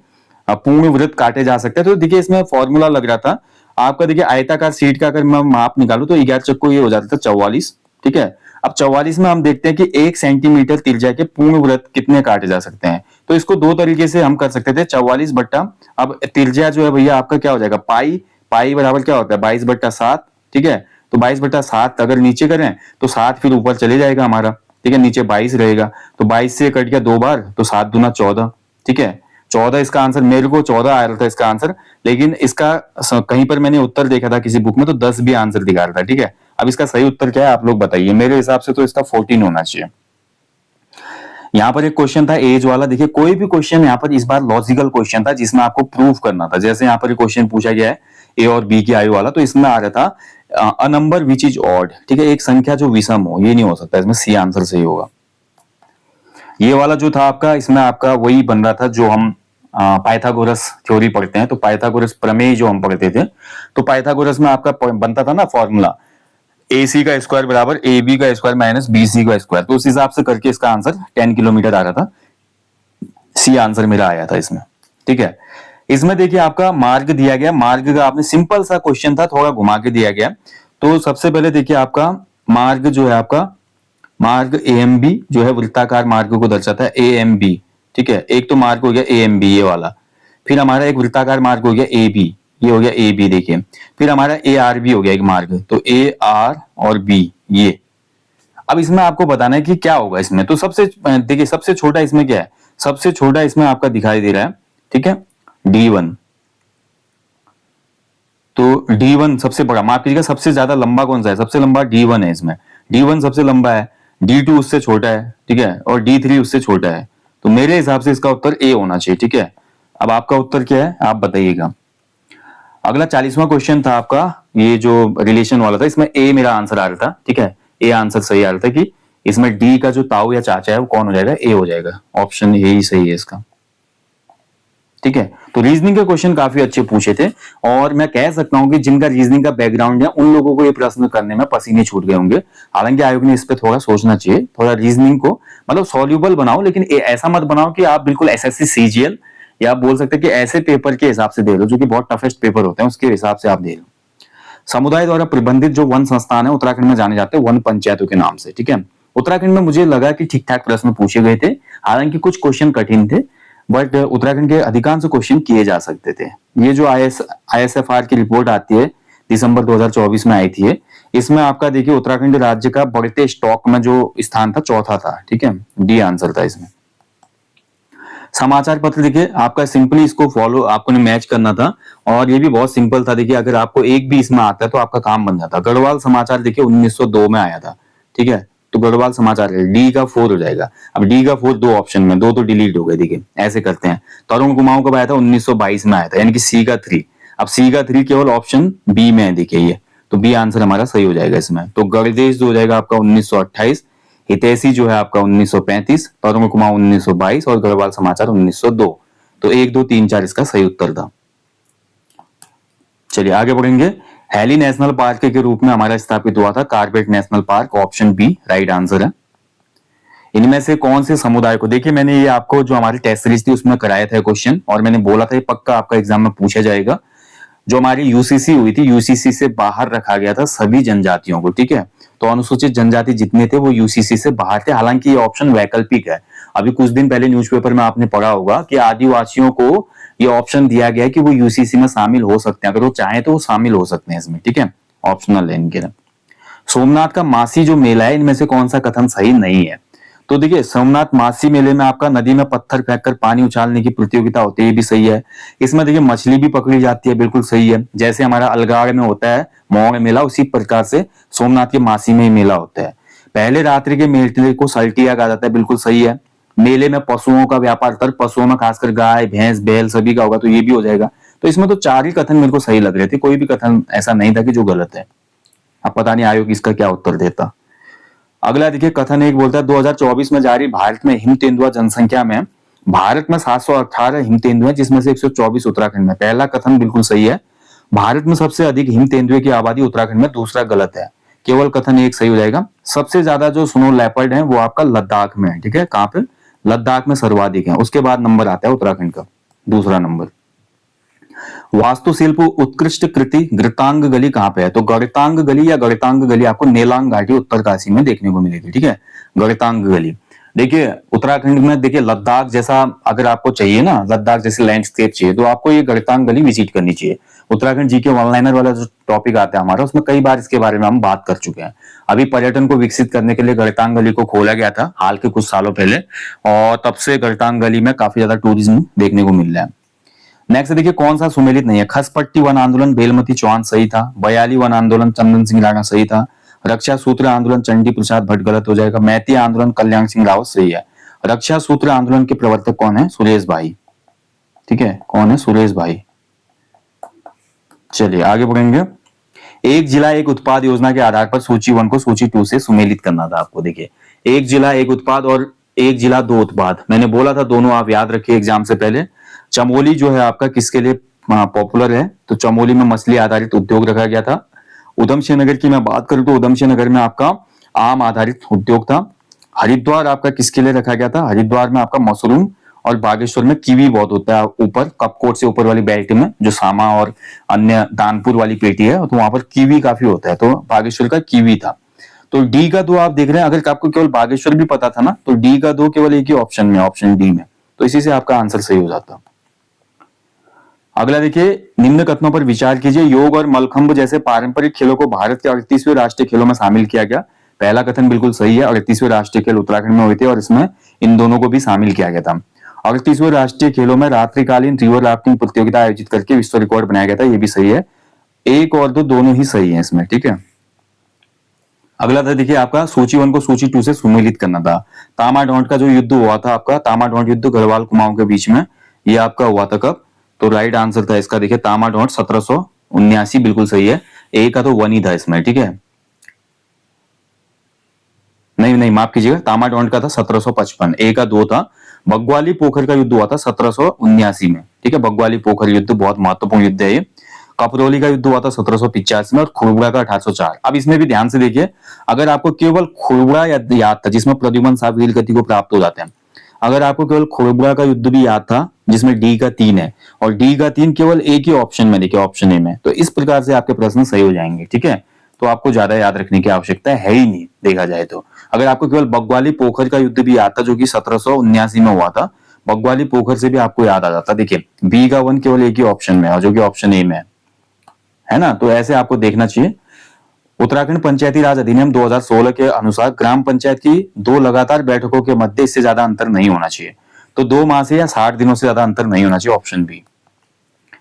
पूर्ण वृत्त काटे जा सकते हैं, तो देखिए इसमें फॉर्मूला लग रहा था आपका। देखिए आयताकार शीट का अगर मैं माप निकालू तो 11 चक्को ये हो जाता था 44। ठीक है, अब 44 में हम देखते हैं कि 1 सेंटीमीटर त्रिज्या के पूर्ण वृत्त कितने काटे जा सकते हैं, तो इसको दो तरीके से हम कर सकते थे। 44 बट्टा, अब त्रिज्या जो है भैया आपका क्या हो जाएगा, पाई बराबर क्या होता है 22/7। ठीक है, तो 22/7 अगर नीचे करें तो 7 फिर ऊपर चले जाएगा हमारा। ठीक है, नीचे 22 रहेगा, तो 22 से कट गया 2 बार, तो 7 दूना 14। ठीक है, 14 इसका आंसर, मेरे को 14 आ रहा था इसका आंसर, लेकिन इसका कहीं पर मैंने उत्तर देखा था किसी बुक में तो 10 भी आंसर दिखा रहा था। ठीक है, अब इसका सही उत्तर क्या है आप लोग बताइए। मेरे हिसाब से तो इसका 14 होना चाहिए। यहाँ पर एक क्वेश्चन था एज वाला, देखिए कोई भी क्वेश्चन यहाँ पर इस बार लॉजिकल क्वेश्चन था जिसमें आपको प्रूव करना था। जैसे यहाँ पर क्वेश्चन पूछा गया है ए और बी की आयु वाला, तो इसमें आ रहा था a number which is odd. ठीक है, एक संख्या जो विषम हो, ये नहीं हो सकता, इसमें सी आंसर सही होगा। ये वाला जो था आपका, इसमें आपका वही बन रहा था जो हम पाइथागोरस थ्योरी पढ़ते हैं, तो पाइथागोरस प्रमेय जो हम पढ़ते थे, तो पाइथागोरस में आपका बनता था ना फॉर्मूला, AC का स्क्वायर बराबर AB का स्क्वायर माइनस BC का स्क्वायर, तो उस हिसाब से करके इसका आंसर 10 किलोमीटर आ रहा था। सी आंसर मेरा आया था इसमें। ठीक है, इसमें देखिए आपका मार्ग दिया गया, मार्ग का आपने सिंपल सा क्वेश्चन था, थोड़ा घुमा के दिया गया। तो सबसे पहले देखिए आपका मार्ग जो है, आपका मार्ग AMB जो है वृत्ताकार मार्ग को दर्शाता है, AMB। ठीक है, एक तो मार्ग हो गया AMB ये वाला, फिर हमारा एक वृत्ताकार मार्ग हो गया AB, ये हो गया AB। देखिए फिर हमारा ARB हो गया एक मार्ग, तो AR और B ये। अब इसमें आपको बताना है कि क्या होगा इसमें, तो सबसे देखिए सबसे छोटा इसमें क्या है, सबसे छोटा इसमें आपका दिखाई दे रहा है। ठीक है, D1, तो D1 सबसे बड़ा, माफ कीजिएगा सबसे ज्यादा लंबा कौन सा है, सबसे लंबा D1 है इसमें, D1 सबसे लंबा है, D2 उससे छोटा है। ठीक है, और D3 उससे छोटा है, तो मेरे हिसाब से इसका उत्तर A होना चाहिए। ठीक है, अब आपका उत्तर क्या है आप बताइएगा। अगला 40वां क्वेश्चन था आपका, ये जो रिलेशन वाला था, इसमें ए मेरा आंसर आ रहा था। ठीक है, ए आंसर सही आ रहा था कि इसमें डी का जो ताऊ या चाचा है वो कौन हो जाएगा, ए हो जाएगा। ऑप्शन ए ही सही है इसका। ठीक है, तो रीजनिंग के क्वेश्चन काफी अच्छे पूछे थे और मैं कह सकता हूं कि जिनका रीजनिंग का बैकग्राउंड है उन लोगों को ये प्रश्न करने में पसीने छूट गए होंगे। हालांकि आयोग ने इस पे थोड़ा सोचना चाहिए, थोड़ा रीजनिंग को मतलब सॉल्यूबल बनाओ, लेकिन ऐसा मत बनाओ कि आप बिल्कुल SSC CGL या आप बोल सकते हैं कि ऐसे पेपर के हिसाब से दे लो जो कि बहुत टफेस्ट पेपर होते हैं, उसके हिसाब से आप दे लो। समुदाय द्वारा प्रबंधित जो वन संस्थान है उत्तराखंड में जाने जाते हैं वन पंचायतों के नाम से। ठीक है, उत्तराखंड में मुझे लगा कि ठीक ठाक प्रश्न पूछे गए थे, हालांकि कुछ क्वेश्चन कठिन थे, बट उत्तराखंड के अधिकांश क्वेश्चन किए जा सकते थे। ये जो ISFR की रिपोर्ट आती है दिसंबर 2024 में आई थी, इसमें आपका देखिए उत्तराखंड राज्य का बढ़ते स्टॉक में जो स्थान था चौथा था। ठीक है, डी आंसर था इसमें। समाचार पत्र देखिए आपका सिंपली इसको फॉलो आपको मैच करना था और ये भी बहुत सिंपल था। देखिए अगर आपको एक भी इसमें आता है तो आपका काम बन जाता। गढ़वाल समाचार देखिए 1902 में आया था, ठीक है, तो गढ़वाल समाचार डी का 4 हो जाएगा। अब डी का 4 दो ऑप्शन में, दो तो डिलीट हो गए। देखिए ऐसे करते हैं। तरुण कुमाऊं कब आया था? 1922 में आया था, यानी कि सी का 3। अब सी का 3 केवल ऑप्शन बी में है, देखिए ये, तो बी आंसर हमारा सही हो जाएगा इसमें। तो गणदेश जो हो जाएगा आपका 1928, हितैषी जो है आपका 1935, तरुण कुमाऊं 1922 और गढ़वाल समाचार 1902। तो 1 2 3 4 इसका सही उत्तर था। चलिए आगे बढ़ेंगे। हैली नेशनल पार्क के रूप में हमारा स्थापित हुआ था Corbett national park, option B right answer है। इनमें से कौन से समुदाय को, देखिए मैंने ये आपको जो हमारी टेस्ट सीरीज थी उसमें कराया था क्वेश्चन और मैंने बोला था ये पक्का आपका एग्जाम में पूछा जाएगा। जो हमारी यूसीसी हुई थी, यूसीसी से बाहर रखा गया था सभी जनजातियों को, ठीक है, तो अनुसूचित जनजाति जितने थे वो यूसीसी से बाहर थे। हालांकि ये ऑप्शन वैकल्पिक है। अभी कुछ दिन पहले न्यूज़पेपर में आपने पढ़ा होगा कि आदिवासियों को ये ऑप्शन दिया गया है कि वो यूसीसी में शामिल हो सकते हैं, अगर वो चाहे तो वो शामिल हो सकते हैं इसमें, ठीक है, ऑप्शनल है इनके। सोमनाथ का मासी जो मेला है, इनमें से कौन सा कथन सही नहीं है? तो देखिए सोमनाथ मासी मेले में आपका नदी में पत्थर फेंककर पानी उछालने की प्रतियोगिता होती है, ये भी सही है। इसमें देखिए मछली भी पकड़ी जाती है, बिल्कुल सही है। जैसे हमारा अलगाड़ में होता है मोड़ मेला, उसी प्रकार से सोमनाथ के मासी में ही मेला होता है। पहले रात्रि के मेले को सल्टिया कहा जाता है, बिल्कुल सही है। मेले में पशुओं का व्यापार कर, पशुओं में खासकर गाय भैंस बैल सभी का होगा, तो ये भी हो जाएगा। तो इसमें तो 4 ही कथन मेरे को सही लग रहे थे, कोई भी कथन ऐसा नहीं था कि जो गलत है। अब पता नहीं आयोग इसका क्या उत्तर देता। अगला देखिए कथन एक बोलता है 2024 में जारी भारत में हिम तेंदुआ जनसंख्या में भारत में 718 हिम तेंदुए, जिसमें से 124 उत्तराखंड में। पहला कथन बिल्कुल सही है, भारत में सबसे अधिक हिम तेंदुए की आबादी उत्तराखंड में। दूसरा गलत है, केवल कथन एक सही हो जाएगा। सबसे ज्यादा जो स्नो लेपर्ड है वो आपका लद्दाख में है, ठीक है, कहां पे? लद्दाख में सर्वाधिक है। उसके बाद नंबर आता है उत्तराखंड का, दूसरा नंबर। वास्तुशिल्प उत्कृष्ट कृति गृतांग गली कहां पे है? तो गढ़तांग गली या गढ़तांग गली आपको नेलांग घाटी उत्तरकाशी में देखने को मिलेगी, ठीक है, गढ़तांग गली। देखिए उत्तराखंड में देखिए लद्दाख जैसा अगर आपको चाहिए ना, लद्दाख जैसे लैंडस्केप चाहिए, तो आपको ये गढ़तांग गली विजिट करनी चाहिए। उत्तराखंड जीके वन लाइनर वाला जो टॉपिक आता है हमारा, उसमें कई बार इसके बारे में हम बात कर चुके हैं। अभी पर्यटन को विकसित करने के लिए गढ़तांग गली को खोला गया था हाल के कुछ सालों पहले, और तब से गढ़तांग गली में काफी ज्यादा टूरिज्म देखने को मिल रहा है। नेक्स्ट देखिए कौन सा सुमेलित नहीं है? खसपट्टी वन आंदोलन बेलमती चौहान सही था, बयाली वन आंदोलन चंदन सिंह राणा सही था, रक्षा सूत्र आंदोलन चंडी प्रसाद भट्ट गलत हो जाएगा, मैती आंदोलन कल्याण सिंह रावत सही है। रक्षा सूत्र आंदोलन के प्रवर्तक कौन है? सुरेश भाई, ठीक है, कौन है? सुरेश भाई। चलिए आगे बढ़ेंगे। एक जिला एक उत्पाद योजना के आधार पर सूची 1 को सूची 2 से सुमेलित करना था आपको। देखिए एक जिला एक उत्पाद और एक जिला दो उत्पाद, मैंने बोला था दोनों आप याद रखिए एग्जाम से पहले। चमोली जो है आपका किसके लिए पॉपुलर है? तो चमोली में मछली आधारित उद्योग रखा गया था। उधमसिंह नगर की मैं बात करूं तो उधमसिंह नगर में आपका आम आधारित उद्योग था। हरिद्वार आपका किसके लिए रखा गया था? हरिद्वार में आपका मशरूम, और बागेश्वर में कीवी बहुत होता है ऊपर कपकोट से ऊपर वाली बेल्ट में, जो सामा और अन्य दानपुर वाली पेटी है, तो वहां पर कीवी काफी होता है, तो बागेश्वर का कीवी था। तो डी का 2 आप देख रहे हैं। अगर आपको केवल बागेश्वर भी पता था ना, तो डी का 2 केवल एक ही ऑप्शन में, ऑप्शन डी में, तो इसी से आपका आंसर सही हो जाता। अगला देखिए निम्न कथनों पर विचार कीजिए। योग और मलखंब जैसे पारंपरिक खेलों को भारत के 38वें राष्ट्रीय खेलों में शामिल किया गया। पहला कथन बिल्कुल सही है, 38वें राष्ट्रीय खेल उत्तराखंड में हुए थे और इसमें इन दोनों को भी शामिल किया गया था। 38वें राष्ट्रीय खेलों में रात्रिकालीन रिवर राफ्टिंग प्रतियोगिता आयोजित करके विश्व रिकॉर्ड बनाया गया था, ये भी सही है। 1 और 2 दोनों ही सही है इसमें, ठीक है। अगला था देखिए आपका सूची 1 को सूची 2 से सुमेलित करना था। तामाढौंट का जो युद्ध हुआ था आपका, तामाढौंट युद्ध गढ़वाल कुमाऊं के बीच में, ये आपका हुआ था कब? तो राइट आंसर था इसका देखिए तामाढौंट 1779, बिल्कुल सही है। ए का तो 1 ही था इसमें, ठीक है, नहीं माफ कीजिएगा, तामाढौंट का था 1755, ए का 2 था। बग्वाली पोखर का युद्ध हुआ था 1779 में, ठीक है, बग्वाली पोखर युद्ध बहुत महत्वपूर्ण युद्ध है ये। कपरोली का युद्ध हुआ था 1785 में और खुरबुड़ा का 1804। अब इसमें भी ध्यान से देखिए, अगर आपको केवल खुरबुड़ा याद था जिसमें प्रद्युमन साहब वीर गति को प्राप्त हो जाते हैं, अगर आपको केवल खुरबुड़ा का युद्ध भी याद था जिसमें डी का 3 है, और डी का 3 केवल एक ही ऑप्शन में, देखिए ऑप्शन ए में, तो इस प्रकार से आपके प्रश्न सही हो जाएंगे, ठीक है। तो आपको ज्यादा याद रखने की आवश्यकता है ही नहीं देखा जाए तो। अगर आपको केवल बग्वाली पोखर का युद्ध भी याद था जो कि 1779 में हुआ था, बग्वाली पोखर से भी आपको याद आ जाता। देखिए बी का 1 केवल एक ही ऑप्शन में और जो कि ऑप्शन ए में है ना, तो ऐसे आपको देखना चाहिए। उत्तराखंड पंचायती राज अधिनियम 2016 के अनुसार ग्राम पंचायत की 2 लगातार बैठकों के मध्य इससे ज्यादा अंतर नहीं होना चाहिए। तो 2 माह से या 60 दिनों से ज्यादा अंतर नहीं होना चाहिए, ऑप्शन बी।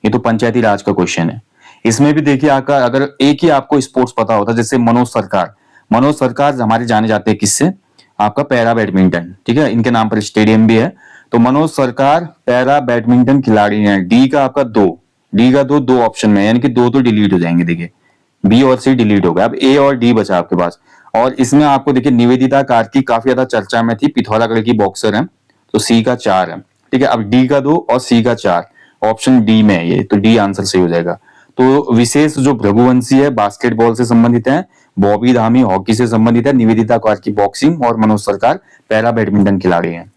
ये तो पंचायती राज का क्वेश्चन है। इसमें भी देखिए आपका अगर एक ही आपको स्पोर्ट्स पता होता, जैसे मनोज सरकार हमारे जाने जाते हैं किससे, आपका पैरा बैडमिंटन, ठीक है, इनके नाम पर स्टेडियम भी है। तो मनोज सरकार पैरा बैडमिंटन खिलाड़ी हैं। डी का आपका दो ऑप्शन में, यानी कि दो तो डिलीट हो जाएंगे। देखिए बी और सी डिलीट हो गया, अब ए और डी बचा आपके पास। और इसमें आपको देखिए निवेदिता कार्तिक काफी ज्यादा चर्चा में थी, पिथौरागढ़ की बॉक्सर है, तो सी का 4 है, ठीक है। अब डी का 2 और सी का 4, ऑप्शन डी में है ये, तो डी आंसर सही हो जाएगा। तो विशेष जो भृगुवंशी है बास्केटबॉल से संबंधित है, बॉबी धामी हॉकी से संबंधित है, निवेदिता कार्तिक बॉक्सिंग और मनोज सरकार पैरा बैडमिंटन खिलाड़ी हैं।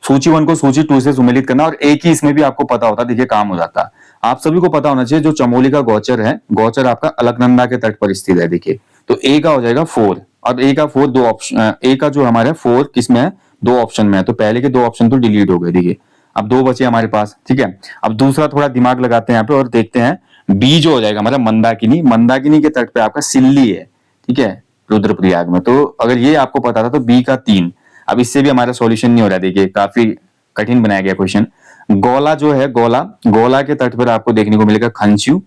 सूची 1 को सूची 2 से सुमेलित करना, और एक ही इसमें भी आपको पता होता, देखिए काम हो जाता। आप सभी को पता होना चाहिए जो चमोली का गौचर है, गौचर आपका अलकनंदा के तट पर स्थित है। देखिए तो ए का हो जाएगा 4। अब ए का 4 दो ऑप्शन, ए का जो हमारे 4 किसमें है, 2 ऑप्शन में है, तो पहले के 2 ऑप्शन तो डिलीट हो गए। देखिए अब 2 बचे हमारे पास, ठीक है। अब दूसरा थोड़ा दिमाग लगाते हैं यहाँ पे और देखते हैं, बी जो हो जाएगा हमारा मंदाकिनी के तट पे आपका सिल्ली है, ठीक है, रुद्रप्रयाग में। तो अगर ये आपको पता था तो बी का 3। अब इससे भी हमारा सॉल्यूशन नहीं हो रहा है, देखिए काफी कठिन बनाया गया क्वेश्चन। गोला जो है, गोला के तट पर आपको देखने को मिलेगा खंचू,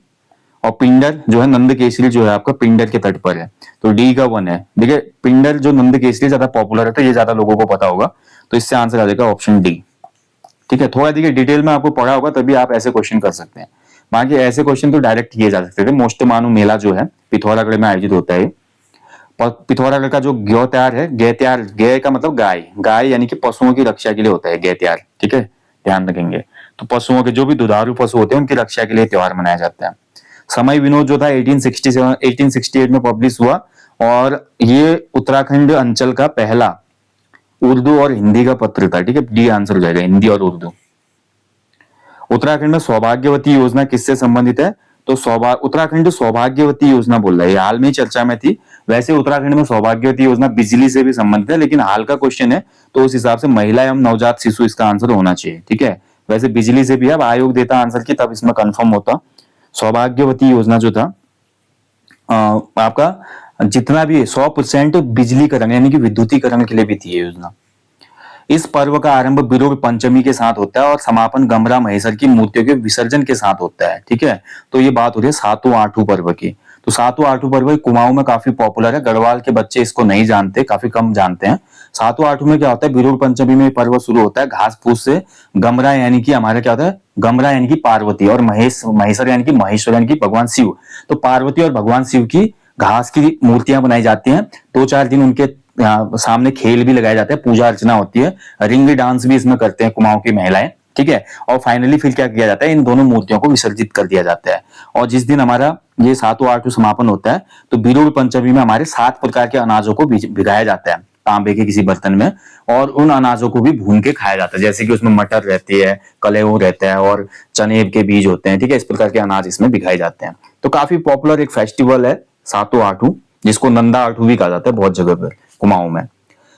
और पिंडर जो है नंदकेसरी जो है आपका पिंडर के तट पर है, तो डी का 1 है। देखिए पिंडर जो नंदकेसरी ज्यादा पॉपुलर है, तो ये ज्यादा लोगों को पता होगा, तो इससे आंसर आ जाएगा ऑप्शन डी, ठीक है। थोड़ा देखिए डिटेल में आपको पढ़ा होगा तभी आप ऐसे क्वेश्चन कर सकते हैं, बाकी ऐसे क्वेश्चन तो डायरेक्ट किए जा सकते थे। मोस्टमानु मेला जो है पिथौरागढ़ में आयोजित होता है। पिथौरागढ़ का जो ग्योत्यार है, गय का मतलब गाय यानी कि पशुओं की रक्षा के लिए होता है ग्योत्यार, ठीक है, ध्यान रखेंगे। तो पशुओं के जो भी दुधारू पशु होते हैं उनकी रक्षा के लिए त्योहार मनाया जाता है। समय विनोद जो था 1868 में पब्लिश हुआ, और ये उत्तराखंड अंचल का पहला उर्दू और हिंदी का पत्र था, ठीक है, डी आंसर हो जाएगा, हिंदी और उर्दू। उत्तराखंड में सौभाग्यवती योजना किससे संबंधित है, तो उत्तराखंड सौभाग्यवती योजना बोल रहा है, हाल में ही चर्चा में थी। वैसे उत्तराखंड में सौभाग्यवती योजना बिजली से भी संबंधित है, लेकिन हाल का क्वेश्चन है तो उस हिसाब से महिला एवं नवजात शिशु इसका आंसर होना चाहिए, ठीक है। वैसे बिजली से भी, अब आयोग देता आंसर की तब इसमें कंफर्म होता। सौभाग्यवती योजना जो था आपका जितना भी 100% बिजलीकरण यानी कि विद्युतीकरण के लिए भी थी ये योजना। इस पर्व का आरंभ बिरुग पंचमी के साथ होता है और समापन गमरा महेश्वर की मूर्तियों के विसर्जन के साथ होता है, ठीक है। तो ये बात हो रही है सातों आठों पर्व की। तो सातों आठों पर्व कुमाऊं में काफी पॉपुलर है, गढ़वाल के बच्चे इसको नहीं जानते, काफी कम जानते हैं। सातों आठों में क्या होता है, बिरुग पंचमी में पर्व शुरू होता है घास फूस से। गमरा यानी कि हमारा क्या होता है, गमरा यानी कि पार्वती, और महेश्वर यानी कि महेश्वर यानी कि भगवान शिव। तो पार्वती और भगवान शिव की घास की मूर्तियां बनाई जाती हैं। 2-4 दिन उनके सामने खेल भी लगाए जाते हैं, पूजा अर्चना होती है, रिंग डांस भी इसमें करते हैं कुमाऊं की महिलाएं, ठीक है। और फाइनली फिर क्या किया जाता है, इन दोनों मूर्तियों को विसर्जित कर दिया जाता है। और जिस दिन हमारा ये सातों आठों समापन होता है, तो बिरुग पंचमी में हमारे 7 प्रकार के अनाजों को भिगाया जाता है तांबे के किसी बर्तन में, और उन अनाजों को भी भून के खाया जाता है। जैसे कि उसमें मटर रहती है, कलेऊ रहता है, और चने के बीज होते हैं, ठीक है। इस प्रकार के अनाज इसमें भिगाए जाते हैं। तो काफी पॉपुलर एक फेस्टिवल है सातों आठों, जिसको नंदा आठू भी कहा जाता है बहुत जगह पर कुमाऊं में।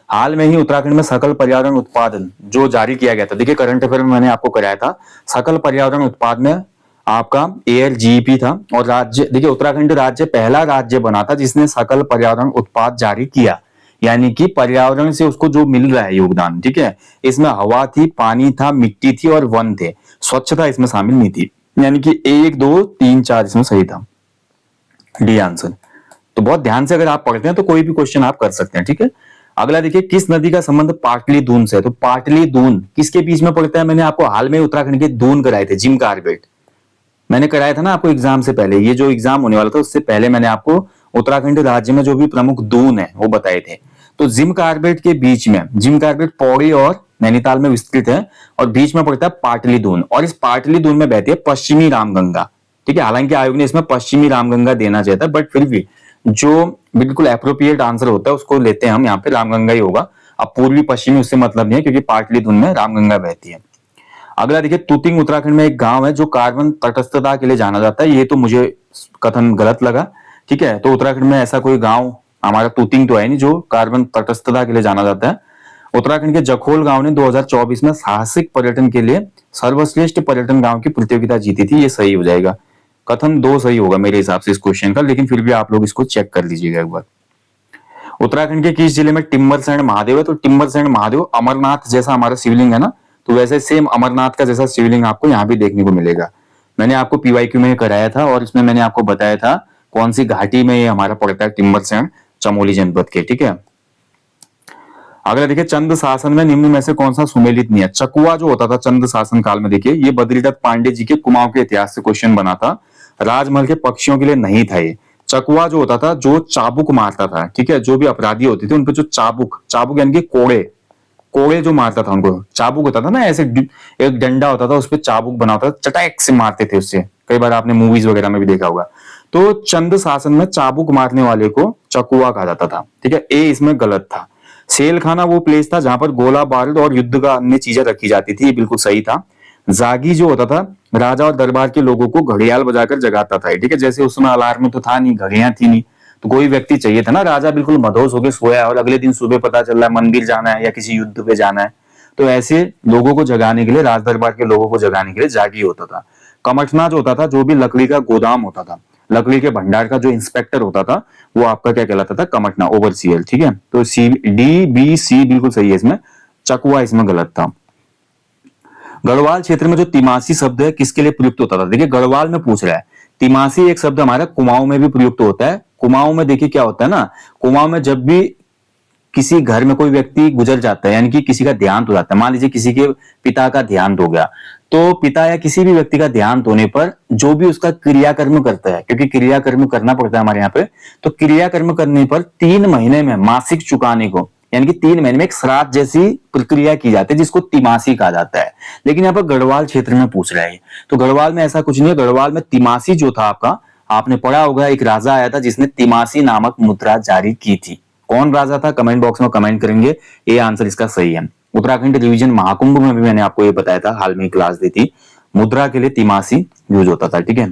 हाल में ही उत्तराखंड में सकल पर्यावरण उत्पादन जो जारी किया गया था, देखिए करंट अफेयर में मैंने आपको कराया था, सकल पर्यावरण उत्पाद में आपका ALGEP था। और राज्य, देखिए उत्तराखंड राज्य पहला राज्य बना था जिसने सकल पर्यावरण उत्पाद जारी किया, यानी कि पर्यावरण से उसको जो मिल रहा है योगदान, ठीक है। इसमें हवा थी, पानी था, मिट्टी थी और वन थे, स्वच्छता इसमें शामिल नहीं थी, यानी कि 1, 2, 3, 4 इसमें सही था, डी आंसर। तो बहुत ध्यान से अगर आप पढ़ते हैं तो कोई भी क्वेश्चन आप कर सकते हैं, ठीक है। अगला देखिए, किस नदी का संबंध पाटली दून से है, तो पाटली दून किसके बीच में पड़ता है। मैंने आपको हाल में उत्तराखंड के दून कराए थे, जिम कार्बेट मैंने कराया था ना आपको एग्जाम से पहले, ये जो एग्जाम होने वाला था उससे पहले मैंने आपको उत्तराखंड राज्य में जो भी प्रमुख दून है वो बताए थे। तो जिम कार्बेट के बीच में, जिम कार्बेट पौड़ी और नैनीताल में विस्तृत है, और बीच में पड़ता है पाटली दून, और इस पाटली दून में बहती है पश्चिमी रामगंगा, ठीक है। हालांकि आयोग ने इसमें पश्चिमी रामगंगा देना चाहिए था, बट फिर भी जो बिल्कुल एप्रोप्रिएट आंसर होता है उसको लेते हैं हम, यहाँ पे रामगंगा ही होगा। अब पूर्वी पश्चिमी उससे मतलब नहीं है, क्योंकि पाटली दून में रामगंगा बहती है। अगला देखिए, तुतिंग उत्तराखंड में एक गांव है जो कार्बन तटस्थता के लिए जाना जाता है। ये तो मुझे कथन गलत लगा, ठीक है। तो उत्तराखंड में ऐसा कोई गांव हमारा तुतिंग तो है नहीं जो कार्बन तटस्थता के लिए जाना जाता है। उत्तराखंड के जखोल गांव ने 2024 में साहसिक पर्यटन के लिए सर्वश्रेष्ठ पर्यटन गांव की प्रतियोगिता जीती थी, ये सही हो जाएगा। कथन 2 सही होगा मेरे हिसाब से इस क्वेश्चन का, लेकिन फिर भी आप लोग इसको चेक कर लीजिएगा एक बार। उत्तराखंड के किस जिले में टिम्बरसैंड महादेव है? तो टिम्बरसैंड महादेव अमरनाथ जैसा हमारा शिवलिंग है ना, तो वैसे सेम अमरनाथ का जैसा शिवलिंग आपको यहाँ भी देखने को मिलेगा। मैंने आपको पीवाईक्यू में कराया था और इसमें मैंने आपको बताया था कौन सी घाटी में ये हमारा पड़ता है, टिम्बरसैंड चमोली जनपद के, ठीक है। अगला देखिए, चंद शासन में निम्न में से कौन सा सुमेलित नहीं है? चकुआ जो होता था चंद शासन काल में, देखिए ये बद्रीदत्त पांडे जी के कुमाऊं के इतिहास से क्वेश्चन बना था, राजमहल के पक्षियों के लिए नहीं था ये। चकुआ जो होता था जो चाबुक मारता था, ठीक है, जो भी अपराधी होते थे उन पे जो चाबुक चाबुक यानी कि कोड़े कोड़े जो मारता था उनको, चाबुक होता था ना ऐसे एक डंडा होता था उस पर चाबुक बना होता था, चटाक से मारते थे उससे, कई बार आपने मूवीज वगैरह में भी देखा होगा। तो चंद शासन में चाबुक मारने वाले को चकुआ कहा जाता था, ठीक है, ए इसमें गलत था। सेल खाना वो प्लेस था जहां पर गोला बारूद और युद्ध का अन्य चीजें रखी जाती थी, ये बिल्कुल सही था। जागी जो होता था राजा और दरबार के लोगों को घड़ियाल बजाकर जगाता था, ठीक है, जैसे उस समय अलार्म तो था नहीं, घड़ियां थी नहीं, तो कोई व्यक्ति चाहिए था ना, राजा बिल्कुल मदहोश होकर सोया और अगले दिन सुबह पता चल रहा है मंदिर जाना है या किसी युद्ध पे जाना है, तो ऐसे लोगों को जगाने के लिए, राज दरबार के लोगों को जगाने के लिए जागी होता था। कमठना जो होता था जो भी लकड़ी का गोदाम होता था, लकड़ी के भंडार का जो इंस्पेक्टर होता था वो आपका क्या कहलाता था? कमठना, ओवरसीयर, ठीक है। तो सी डी बी सी बिल्कुल सही है इसमें, चकुआ इसमें गलत था। गढ़वाल क्षेत्र में जो तिमासी शब्द है किसके लिए प्रयुक्त होता था? देखिए गढ़वाल में पूछ रहा है, तिमासी एक शब्द हमारा कुमाऊं में भी प्रयुक्त होता है। कुमाऊं में देखिए क्या होता है ना, कुमाऊं में जब भी किसी घर में कोई व्यक्ति गुजर जाता है, यानी कि किसी का देहांत हो जाता है, मान लीजिए किसी के पिता का देहांत हो गया, तो पिता या किसी भी व्यक्ति का देहांत होने पर जो भी उसका क्रियाकर्म करता है, क्योंकि क्रियाकर्म करना पड़ता है हमारे यहाँ पे, तो क्रियाकर्म करने पर 3 महीने में मासिक चुकाने को, यानी कि 3 महीने में एक श्राद्ध जैसी प्रक्रिया की जाती है जिसको तिमासी कहा जाता है। लेकिन यहाँ पर गढ़वाल क्षेत्र में पूछ रहा है, तो गढ़वाल में ऐसा कुछ नहीं है। गढ़वाल में तिमासी जो था आपका, आपने पढ़ा होगा एक राजा आया था जिसने तिमासी नामक मुद्रा जारी की थी। कौन राजा था? कमेंट बॉक्स में कमेंट करेंगे, ये आंसर इसका सही है। उत्तराखंड रिवीजन महाकुंभ में भी मैंने आपको ये बताया था, हाल में क्लास दी थी, मुद्रा के लिए तिमासी यूज होता था, ठीक है।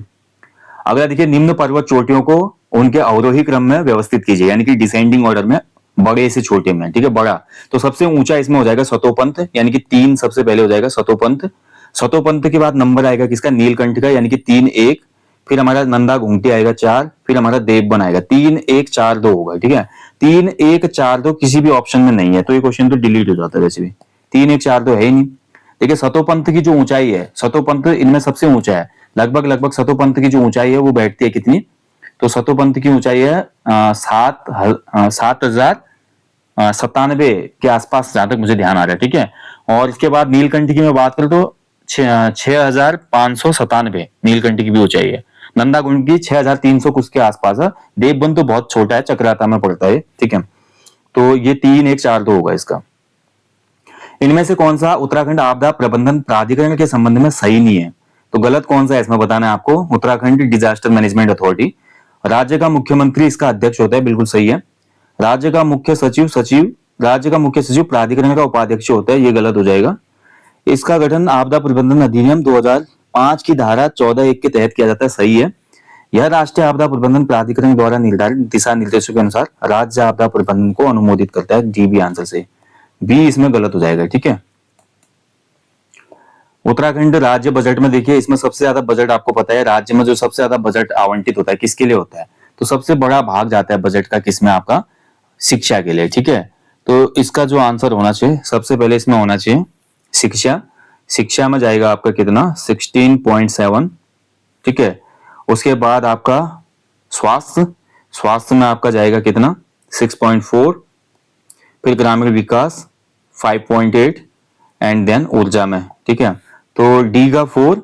अगला देखिए, निम्न पर्वत चोटियों को उनके अवरोही क्रम में व्यवस्थित कीजिए, यानी कि डिसेंडिंग ऑर्डर में, बड़े से छोटे में, ठीक है। बड़ा तो सबसे ऊंचा इसमें हो जाएगा सतोपंथ, यानी कि 3 सबसे पहले हो जाएगा सतोपंथ। सतोपंथ के बाद नंबर आएगा किसका? नीलकंठ का, यानी कि 3 1, फिर हमारा नंदा घुंगटी आएगा 4, फिर हमारा देवबन आएगा 3 1 4 2 होगा, ठीक है। 3 1 4 2 किसी भी ऑप्शन में नहीं है, तो ये क्वेश्चन तो डिलीट हो जाता है। वैसे भी 3 1 4 2 है ही नहीं। देखिए सतोपंथ की जो ऊंचाई है, सतोपंथ इनमें सबसे ऊंचा है, लगभग सतोपंथ की जो ऊंचाई है वो बैठती है कितनी? तो सतोपंथ की ऊंचाई है 7,097 के आसपास, जहां तक मुझे ध्यान आ रहा है, ठीक है। और इसके बाद नीलकंठ की मैं बात करूं तो 6,597 नीलकंठ की भी ऊंचाई है। नंदा घुंड की 6,300 कुछ के आसपास है। देवबंद तो बहुत छोटा है, चक्राता में पड़ता है, ठीक है। तो ये 3 1 4 2 होगा इसका। इनमें से कौन सा उत्तराखंड आपदा प्रबंधन प्राधिकरण के संबंध में सही नहीं है? तो गलत कौन सा है इसमें बताना है आपको। उत्तराखंड डिजास्टर मैनेजमेंट अथॉरिटी, राज्य का मुख्यमंत्री इसका अध्यक्ष होता है, बिल्कुल सही है। राज्य का मुख्य सचिव प्राधिकरण का उपाध्यक्ष होता है, ये गलत हो जाएगा। इसका गठन आपदा प्रबंधन अधिनियम 2005 की धारा 14(1) के तहत किया जाता है, सही है। यह राष्ट्रीय आपदा प्रबंधन प्राधिकरण द्वारा निर्धारित दिशा निर्देशों के अनुसार राज्य आपदा प्रबंधन को अनुमोदित करता है, डी बी आंसर से, बी इसमें गलत हो जाएगा, ठीक है। उत्तराखंड राज्य बजट में देखिए, इसमें सबसे ज्यादा बजट आपको पता है, राज्य में जो सबसे ज्यादा बजट आवंटित होता है किसके लिए होता है? तो सबसे बड़ा भाग जाता है बजट का किसमें? आपका शिक्षा के लिए, ठीक है। तो इसका जो आंसर होना चाहिए सबसे पहले इसमें होना चाहिए शिक्षा। शिक्षा में जाएगा आपका कितना? 16.7, ठीक है। उसके बाद आपका स्वास्थ्य में आपका जाएगा कितना? 6.4, फिर ग्रामीण विकास 5.8 एंड देन ऊर्जा में, ठीक है। तो डी का 4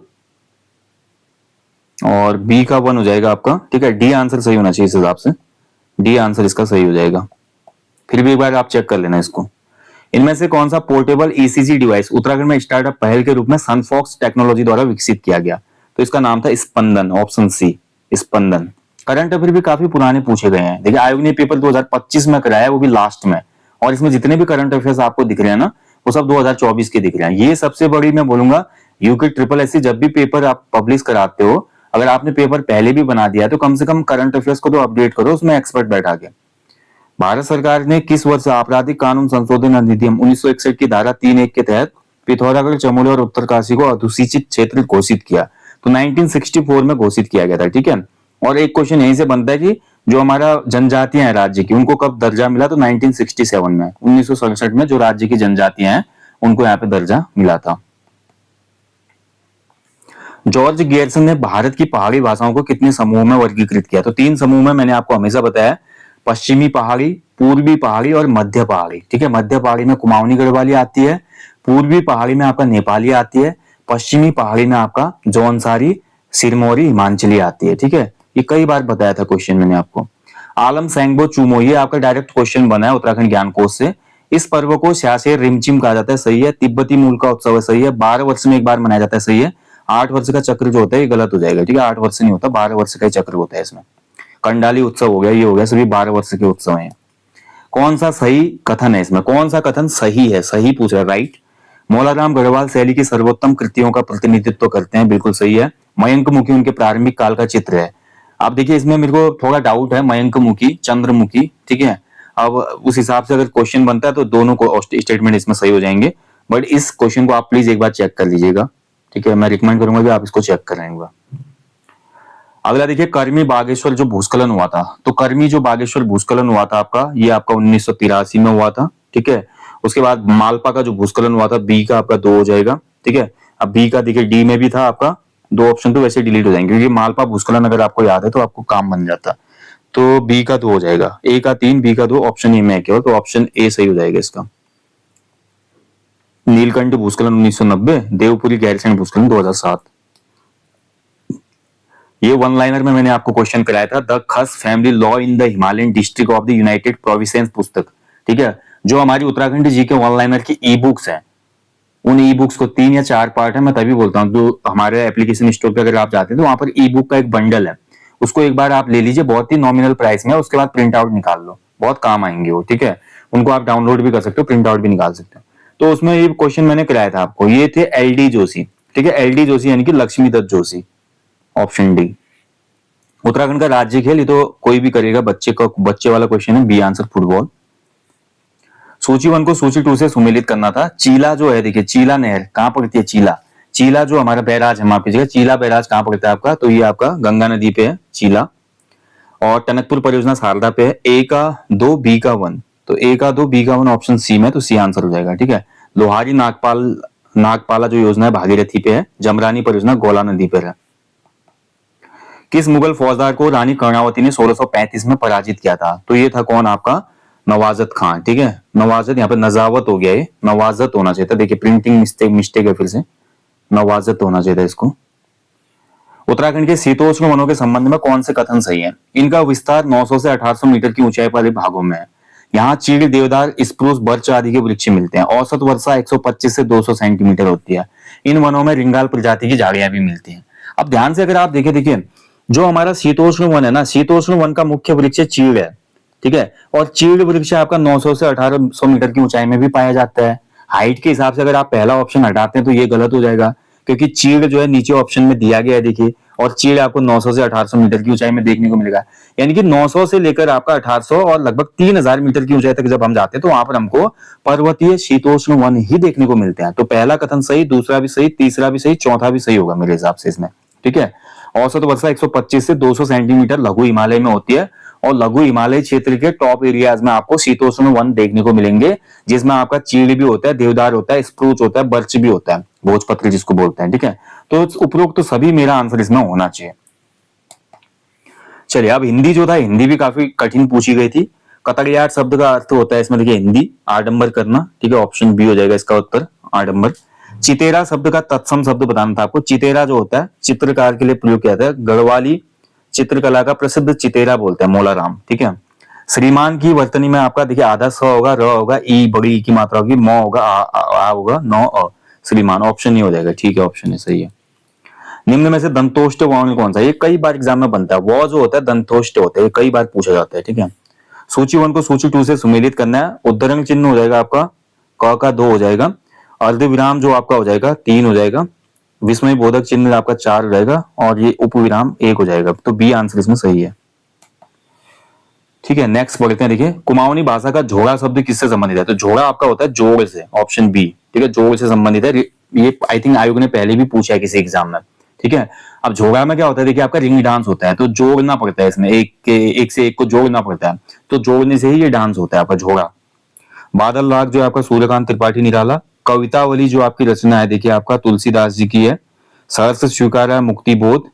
और बी का 1 हो जाएगा आपका, ठीक है। डी आंसर सही होना चाहिए इस हिसाब से, डी आंसर इसका सही हो जाएगा। फिर भी एक बार आप चेक कर लेना इसको। इनमें से कौन सा पोर्टेबल ईसीजी डिवाइस उत्तराखंड में स्टार्टअप पहल के रूप में सनफॉक्स टेक्नोलॉजी द्वारा विकसित किया गया? तो इसका नाम था स्पंदन, ऑप्शन सी स्पंदन। करंट अफेयर भी काफी पुराने पूछे गए हैं। देखिए आयोग ने पेपर 2025 में कराया, वो भी लास्ट में, और इसमें जितने भी करंट अफेयर्स आपको दिख रहे हैं ना, वो सब 2024 के दिख रहे हैं। ये सबसे बड़ी मैं बोलूंगा यूके ट्रिपल एससी, जब भी पेपर आप पब्लिश कराते हो, अगर आपने पेपर पहले भी बना दिया तो कम से कम करंट अफेयर्स को तो अपडेट करो उसमें एक्सपर्ट बैठा के। भारत सरकार ने किस वर्ष आपराधिक कानून संशोधन अधिनियम 1961 की धारा 3(1) के तहत पिथौरागढ़, चमोली और उत्तरकाशी को अधुसूचित क्षेत्र घोषित किया? तो 1964 में घोषित किया गया था, ठीक है। और एक क्वेश्चन यहीं से बनता है कि जो हमारा जनजातियां हैं राज्य की, उनको कब दर्जा मिला? तो 1967 में, 1967 में जो राज्य की जनजातियां हैं उनको यहाँ पे दर्जा मिला था। जॉर्ज गेरसन ने भारत की पहाड़ी भाषाओं को कितने समूह में वर्गीकृत किया? तो 3 समूह में मैंने आपको हमेशा बताया, पश्चिमी पहाड़ी, पूर्वी पहाड़ी और मध्य पहाड़ी। ठीक है, मध्य पहाड़ी में कुमाऊनी गढ़वाली आती है, पूर्वी पहाड़ी में आपका नेपाली आती है, पश्चिमी पहाड़ी में आपका जौनसारी, सिरमौरी, हिमांचली आती है। ठीक है, ये कई बार बताया था क्वेश्चन मैंने आपको। आलम सेंगबो चूमो, ये आपका डायरेक्ट क्वेश्चन बना है उत्तराखंड ज्ञान कोश से। इस पर्व को स्यासेर रिमझिम कहा जाता है, सही है। तिब्बती मूल का उत्सव है, सही है। 12 वर्ष में एक बार मनाया जाता है, सही है। 8 वर्ष का चक्र जो होता है ये गलत हो जाएगा। ठीक है, 8 वर्ष नहीं होता, 12 वर्ष का ही चक्र होता है इसमें। कंडाली उत्सव हो गया, ये हो गया, सभी 12 वर्ष के उत्सव हैं। कौन सा सही कथन है इसमें? कौन सा कथन सही है? सही पूछ रहा है, राइट। मौलाराम गढ़वाल शैली की सर्वोत्तम कृतियों का प्रतिनिधित्व करते हैं, बिल्कुल सही है। मयंक मुखी उनके प्रारंभिक काल का चित्र है। आप देखिए, इसमें मेरे को थोड़ा डाउट है, मयंक मुखी, चंद्रमुखी। ठीक है, अब उस हिसाब से अगर क्वेश्चन बनता है तो दोनों को स्टेटमेंट इसमें सही हो जाएंगे, बट इस क्वेश्चन को आप प्लीज एक बार चेक कर लीजिएगा। ठीक है, मैं रिकमेंड करूंगा कि आप इसको चेक कर लेंगे। अगला देखिए, कर्मी बागेश्वर जो भूस्खलन हुआ था, तो कर्मी जो बागेश्वर भूस्खलन हुआ था आपका, ये आपका 1983 में हुआ था। ठीक है, उसके बाद मालपा का जो भूस्खलन हुआ था, बी का आपका 2 हो जाएगा। ठीक है, अब बी का देखिए, डी में भी था आपका 2 ऑप्शन, तो वैसे डिलीट हो जाएंगे क्योंकि मालपा भूस्खलन अगर आपको याद है तो आपको काम बन जाता। तो बी का 2 हो जाएगा, ए का 3, बी का 2, ऑप्शन ए में है केवल, तो ऑप्शन ए सही हो जाएगा इसका। नीलकंठ भूस्खलन 1990, देवपुरी गैरसैंण भूस्खलन 2007। ये वन लाइनर में मैंने आपको क्वेश्चन कराया था, the Khas family law in the Himalayan district of the United provinces पुस्तक। ठीक है, जो हमारी उत्तराखंड जी के वन लाइनर की ई बुक्स हैं, उन ई बुक्स को 3 या 4 पार्ट है, मैं तभी बोलता हूँ, जो हमारे एप्लीकेशन स्टोर पे अगर आप जाते हैं तो वहां पर ई बुक का एक बंडल है, उसको एक बार आप ले लीजिए, बहुत ही नॉमिनल प्राइस में, उसके बाद प्रिंट आउट निकाल लो, बहुत काम आएंगे वो। ठीक है, उनको आप डाउनलोड भी कर सकते हो, प्रिंट आउट भी निकाल सकते हो। तो उसमें ये क्वेश्चन मैंने कराया था आपको, ये थे एल डी जोशी। ठीक है, एल डी जोशी यानी कि लक्ष्मी दत्त जोशी, ऑप्शन डी। उत्तराखंड का राज्य खेल, ये तो कोई भी करेगा, बच्चे वाला क्वेश्चन है, बी आंसर फुटबॉल। सूची 1 को सूची 2 से सुमेलित करना था। चीला जो है, देखिए चीला नहर कहां पड़ती है? चीला, चीला जो हमारा बैराज है, माफ कीजिएगा, चीला बैराज कहां पड़ता है आपका? तो ये आपका गंगा नदी पे है चीला। और टनकपुर परियोजना शारदा पे है। ए का 2, बी का 1, तो ए का 2, बी का 1 ऑप्शन सी में, तो सी आंसर हो जाएगा। ठीक है, लोहारी नागपाला जो योजना है भागीरथी पे है। जमरानी परियोजना गोला नदी पर है। किस मुगल फौजदार को रानी कर्णावती ने 1635 में पराजित किया था? तो ये था कौन आपका? नवाजत खान। ठीक है, नवाजत, यहाँ पे नजावत हो गया, ये नवाजत होना चाहिए था। देखिए प्रिंटिंग मिस्टेक है, फिर से नवाजत होना चाहिए था इसको। उत्तराखंड के शीतोष्ण वनों के संबंध में कौन से कथन सही है? इनका विस्तार 900 से 1800 मीटर की ऊंचाई वाले भागों में है। यहाँ चीड़, देवदार, स्प्रूस, बर्च आदि के वृक्ष मिलते हैं। औसत वर्षा 125 से 200 सेंटीमीटर होती है। इन वनों में रिंगाल प्रजाति की झाड़ियां भी मिलती हैं। अब ध्यान से अगर आप देखिए, जो हमारा शीतोष्ण वन है ना, शीतोष्ण वन का मुख्य वृक्ष चीड़ है। ठीक है, और चीड़ वृक्ष आपका 900 से 1800 मीटर की ऊंचाई में भी पाया जाता है। हाइट के हिसाब से अगर आप पहला ऑप्शन हटाते हैं तो ये गलत हो जाएगा, क्योंकि चीड़ जो है नीचे ऑप्शन में दिया गया है, देखिए, और चीड़ आपको 900 से 1800 मीटर की ऊंचाई में देखने को मिलेगा। यानी कि 900 से लेकर आपका 1800 और लगभग 3000 मीटर की ऊंचाई तक जब हम जाते हैं तो वहां पर हमको पर्वतीय शीतोष्ण वन ही देखने को मिलते हैं। तो पहला कथन सही, दूसरा भी सही, तीसरा भी सही, चौथा भी सही होगा मेरे हिसाब से इसमें। ठीक है, औसत वर्षा 125 से 200 सेंटीमीटर लघु हिमालय में होती है, और लघु हिमालय क्षेत्र के टॉप एरियाज में आपको शीतोष्ण वन देखने को मिलेंगे, जिसमें आपका चीड़ भी होता है, देवदार होता है, स्प्रूच होता है, बर्च भी होता है, भोजपत्री जिसको बोलते हैं। ठीक है, तो उपरोक्त तो सभी मेरा आंसर इसमें होना चाहिए। चलिए, अब हिंदी जो था, हिंदी भी काफी कठिन पूछी गई थी। कतड़ियार शब्द का अर्थ होता है इसमें, देखिए हिंदी, आडंबर करना। ठीक है, ऑप्शन बी हो जाएगा इसका उत्तर, आडंबर। चितेरा शब्द का तत्सम शब्द बताना था आपको। चितेरा जो होता है चित्रकार के लिए प्रयोग किया जाता है। गढ़वाली चित्रकला का प्रसिद्ध चितेरा बोलते हैं मौलाराम। ठीक है, श्रीमान की वर्तनी में आपका देखिए आधा स होगा, र होगा, ई बड़ी ई की मात्रा होगी, म होगा, आ होगा, नौ अ, श्रीमान, ऑप्शन नहीं हो जाएगा। ठीक है, ऑप्शन है सही है। निम्न में से दंतोष्ट वर्ण कौन सा? ये कई बार एग्जाम में बनता है, वो जो होता है दंतोष्ट होता है, कई बार पूछा जाता है। ठीक है, सूची 1 को सूची 2 से सुमेलित करना है। उद्धरण चिन्ह हो जाएगा आपका क का 2 हो जाएगा, अर्ध विराम जो आपका हो जाएगा 3 हो जाएगा, विस्मय बोधक चिन्ह आपका 4 हो जाएगा, और ये उप विराम 1 हो जाएगा। तो बी आंसर इसमें सही है। ठीक है, नेक्स्ट पढ़ते हैं। देखिए, कुमाऊनी भाषा का झोड़ा शब्द किससे संबंधित है? तो झोड़ा आपका होता है जोड़ से, ऑप्शन बी। ठीक है, जोड़ से संबंधित है। ये आई थिंक आयोग ने पहले भी पूछा है किसी एग्जाम में। ठीक है, अब झोड़ा में क्या होता है, देखिए आपका रिंग डांस होता है, तो जोड़ना पड़ता है इसमें, एक से एक को जोड़ना पड़ता है, तो जोड़ने से ही ये डांस होता है आपका झोड़ा। बादल राग जो आपका सूर्यकांत त्रिपाठी निराला। कवितावली जो आपकी रचना है देखिए आपका तुलसीदास जी की है। सहर्ष स्वीकारा मुक्ति बोध।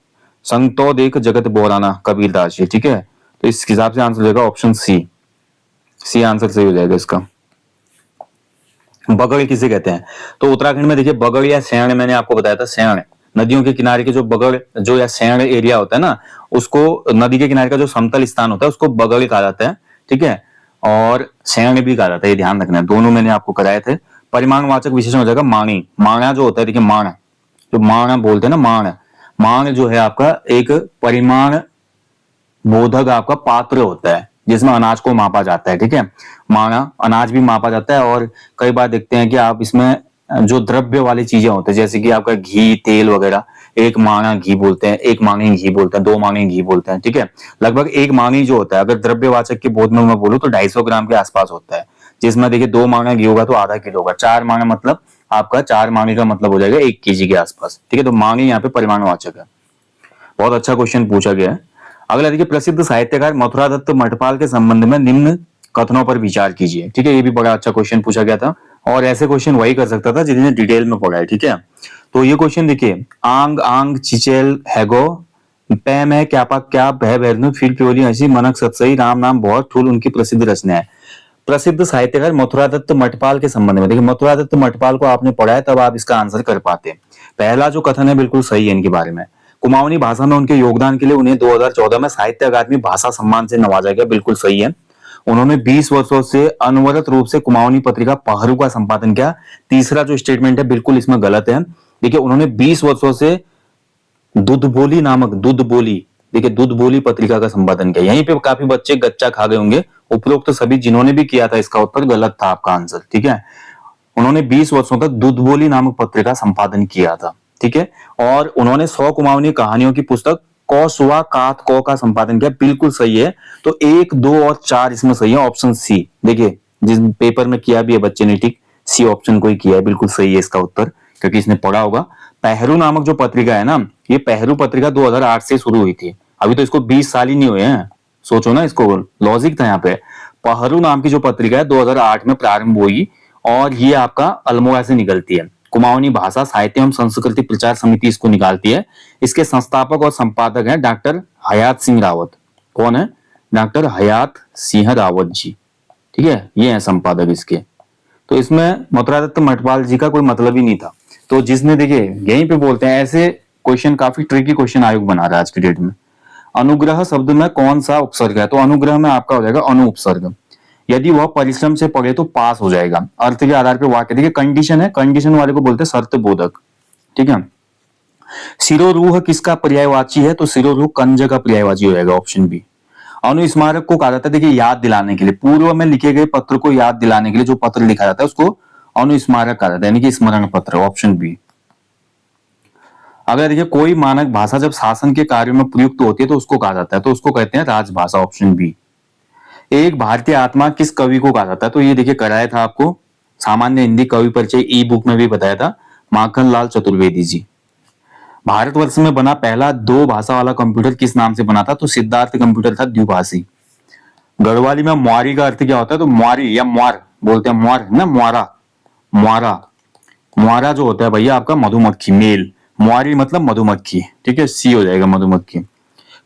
संतो देख जगत बोराना कबीरदास जी, ठीक है। तो इस हिसाब से आंसर हो जाएगा ऑप्शन सी, सी आंसर सही हो जाएगा इसका। बगड़ किसे कहते हैं, तो उत्तराखंड में देखिए बगड़ या सैण, मैंने आपको बताया था सैण, नदियों के किनारे के जो बगड़ जो या सैण एरिया होता है ना, उसको नदी के किनारे का जो समतल स्थान होता है उसको बगड़ कहा जाता है, ठीक है। और सैण भी कहा जाता है, ये ध्यान रखना है, दोनों मैंने आपको कराए थे। परिमाणवाचक विशेषण हो जाएगा माणी। माणा जो होता है देखिए, माण जो माण बोलते हैं ना, माण, माण जो है आपका एक परिमाण बोधक आपका पात्र होता है जिसमें अनाज को मापा जाता है, ठीक है। माना अनाज भी मापा जाता है, और कई बार देखते हैं कि आप इसमें जो द्रव्य वाली चीजें होते हैं जैसे कि आपका घी तेल वगैरह, एक माणा घी बोलते हैं, एक मांगी घी बोलते हैं, दो मांगी घी बोलते हैं, ठीक है। लगभग एक मांगी जो होता है, अगर द्रव्यवाचक के बोध में मैं बोलूं तो 250 ग्राम के आसपास होता है, जिसमें देखिए 2 मांगा घी होगा तो आधा किलो होगा, 4 मांगा मतलब आपका 4 मांगी का मतलब हो जाएगा 1 केजी के आसपास, ठीक है। तो मांगी यहाँ पे परिमाणवाचक है। बहुत अच्छा क्वेश्चन पूछा गया है। अगला देखिए, प्रसिद्ध साहित्यकार मथुरा दत्त मठपाल के संबंध में निम्न कथनों पर विचार कीजिए, ठीक है। ये भी बड़ा अच्छा क्वेश्चन पूछा गया था, और ऐसे क्वेश्चन वही कर सकता था जिन्हें डिटेल में पढ़ा है, ठीक है। तो ये क्वेश्चन देखिए, आंग आंग चिचेल हैगो पै में क्यापा क्या भय भैरनु फिर प्योली हंसी मनक सतसई राम नाम बहुत ठूल उनकी प्रसिद्ध रचना है। प्रसिद्ध साहित्यकार मथुरा दत्त मठपाल के संबंध में, देखिए मथुरा दत्त मठपाल को आपने पढ़ा है तब आप इसका आंसर कर पाते। पहला जो कथन है बिल्कुल सही है इनके बारे में। कुमाऊनी भाषा में उनके योगदान के लिए उन्हें 2014 में साहित्य अकादमी भाषा सम्मान से नवाजा गया, बिल्कुल सही है। उन्होंने 20 वर्षों से अनवरत रूप से कुमाऊनी पत्रिका पहरू का संपादन किया। तीसरा जो स्टेटमेंट है बिल्कुल इसमें गलत है। देखिए उन्होंने 20 वर्षों से दूधबोली नामक, दूधबोली, देखिए दूधबोली पत्रिका का संपादन किया। यहीं पे काफी बच्चे गच्चा खा गए होंगे, उपरोक्त तो सभी जिन्होंने भी किया था इसका उत्तर गलत था आपका आंसर, ठीक है। उन्होंने 20 वर्षों तक दूधबोली नामक पत्रिका संपादन किया था, ठीक है। और उन्होंने 100 कुमाऊनी कहानियों की पुस्तक कौसुआ कात को का संपादन किया, बिल्कुल सही है। तो 1, 2 और 4 इसमें सही है, ऑप्शन सी। देखिए जिस पेपर में किया भी है बच्चे ने, ठीक, सी ऑप्शन को ही किया है, बिल्कुल सही है इसका उत्तर, क्योंकि इसने पढ़ा होगा। पहरू नामक जो पत्रिका है ना, ये पहरू पत्रिका 2008 से शुरू हुई थी, अभी तो इसको 20 साल ही नहीं हुए हैं, सोचो ना, इसको लॉजिक था यहाँ पे। पहरू नाम की जो पत्रिका है 2008 में प्रारंभ हुई, और ये आपका अल्मोड़ा से निकलती है। कुमाऊनी भाषा साहित्य एवं संस्कृति प्रचार समिति इसको निकालती है। इसके संस्थापक और संपादक हैं डॉक्टर हयात सिंह रावत। कौन है? डॉक्टर हयात सिंह रावत जी, ठीक है, ये है संपादक इसके। तो इसमें मथुरा दत्त मठपाल जी का कोई मतलब ही नहीं था। तो जिसने, देखिए यहीं पे बोलते हैं, ऐसे क्वेश्चन काफी ट्रिकी क्वेश्चन आयोग बना रहा है आज की डेट में। अनुग्रह शब्द में कौन सा उपसर्ग है? तो अनुग्रह में आपका हो जाएगा अनु उपसर्ग। यदि वह परिश्रम से पढ़े तो पास हो जाएगा। अर्थ के आधार पर वाक्य, देखिए कंडीशन है, कंडीशन वाले को बोलते हैं शर्त बोधक, ठीक है। शिरोरूह किसका पर्यायवाची है? तो शिरोरूह कंज का पर्यायवाची हो जाएगा, ऑप्शन बी। अनुस्मारक को कहा जाता है, देखिए याद दिलाने के लिए, पूर्व में लिखे गए पत्र को याद दिलाने के लिए जो पत्र लिखा जाता है उसको अनुस्मारक कहा जाता है, यानी कि स्मरण पत्र, ऑप्शन बी। अगर देखिए कोई मानक भाषा जब शासन के कार्यों में प्रयुक्त होती है तो उसको कहा जाता है, तो उसको कहते हैं राजभाषा, ऑप्शन बी। एक भारतीय आत्मा किस कवि को कहा जाता है? तो ये देखिए कराया था आपको, सामान्य हिंदी कवि परिचय ई बुक में भी बताया था, माखन लाल चतुर्वेदी जी। भारतवर्ष में बना पहला 2 भाषा वाला कंप्यूटर किस नाम से बना था? तो सिद्धार्थ कंप्यूटर था, द्विभाषी। गढ़वाली में मुआरी का अर्थ क्या होता है? तो मुआरी या मुआर बोलते हैं, मुआर ना, मुआरा, मुआरा, मुआरा जो होता है भैया आपका मधुमक्खी, मेल। मुआरी मतलब मधुमक्खी, ठीक है, सी हो जाएगा मधुमक्खी।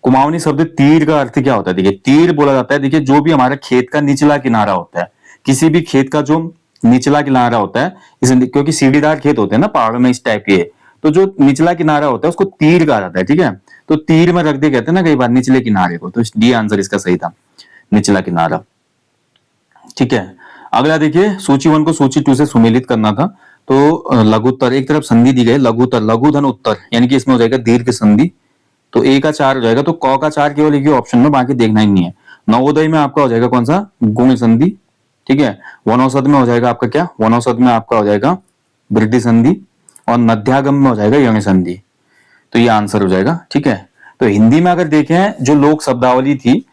कुमाऊनी शब्द तीर का अर्थ क्या होता है? देखिए तीर बोला जाता है, देखिए जो भी हमारा खेत का निचला किनारा होता है, किसी भी खेत का जो निचला किनारा होता है, क्योंकि सीढ़ीदार खेत होते हैं ना पहाड़ों में इस टाइप के, तो जो निचला किनारा होता है उसको तीर कहा जाता है, ठीक है। तो तीर में रख दे कहते हैं ना कई बार निचले किनारे को, तो डी आंसर इसका सही था, निचला किनारा, ठीक है। अगला देखिए, सूची 1 को सूची 2 से सुमेलित करना था, तो लघुत्तर, एक तरफ संधि दी गई लघुत्तर, लघुधन उत्तर, यानी कि इसमें हो जाएगा दीर्घ संधि, तो ए का 4 हो जाएगा, तो क का 4 केवल एक ही ऑप्शन में, बाकी देखना ही नहीं है। नवोदय में आपका हो जाएगा कौन सा? गुण संधि, ठीक है। वनौषध में हो जाएगा आपका क्या? वनौषध में आपका हो जाएगा वृद्धि संधि, और मध्यागम में हो जाएगा यौन संधि, तो ये आंसर हो जाएगा, ठीक है। तो हिंदी में अगर देखें जो लोक शब्दावली थी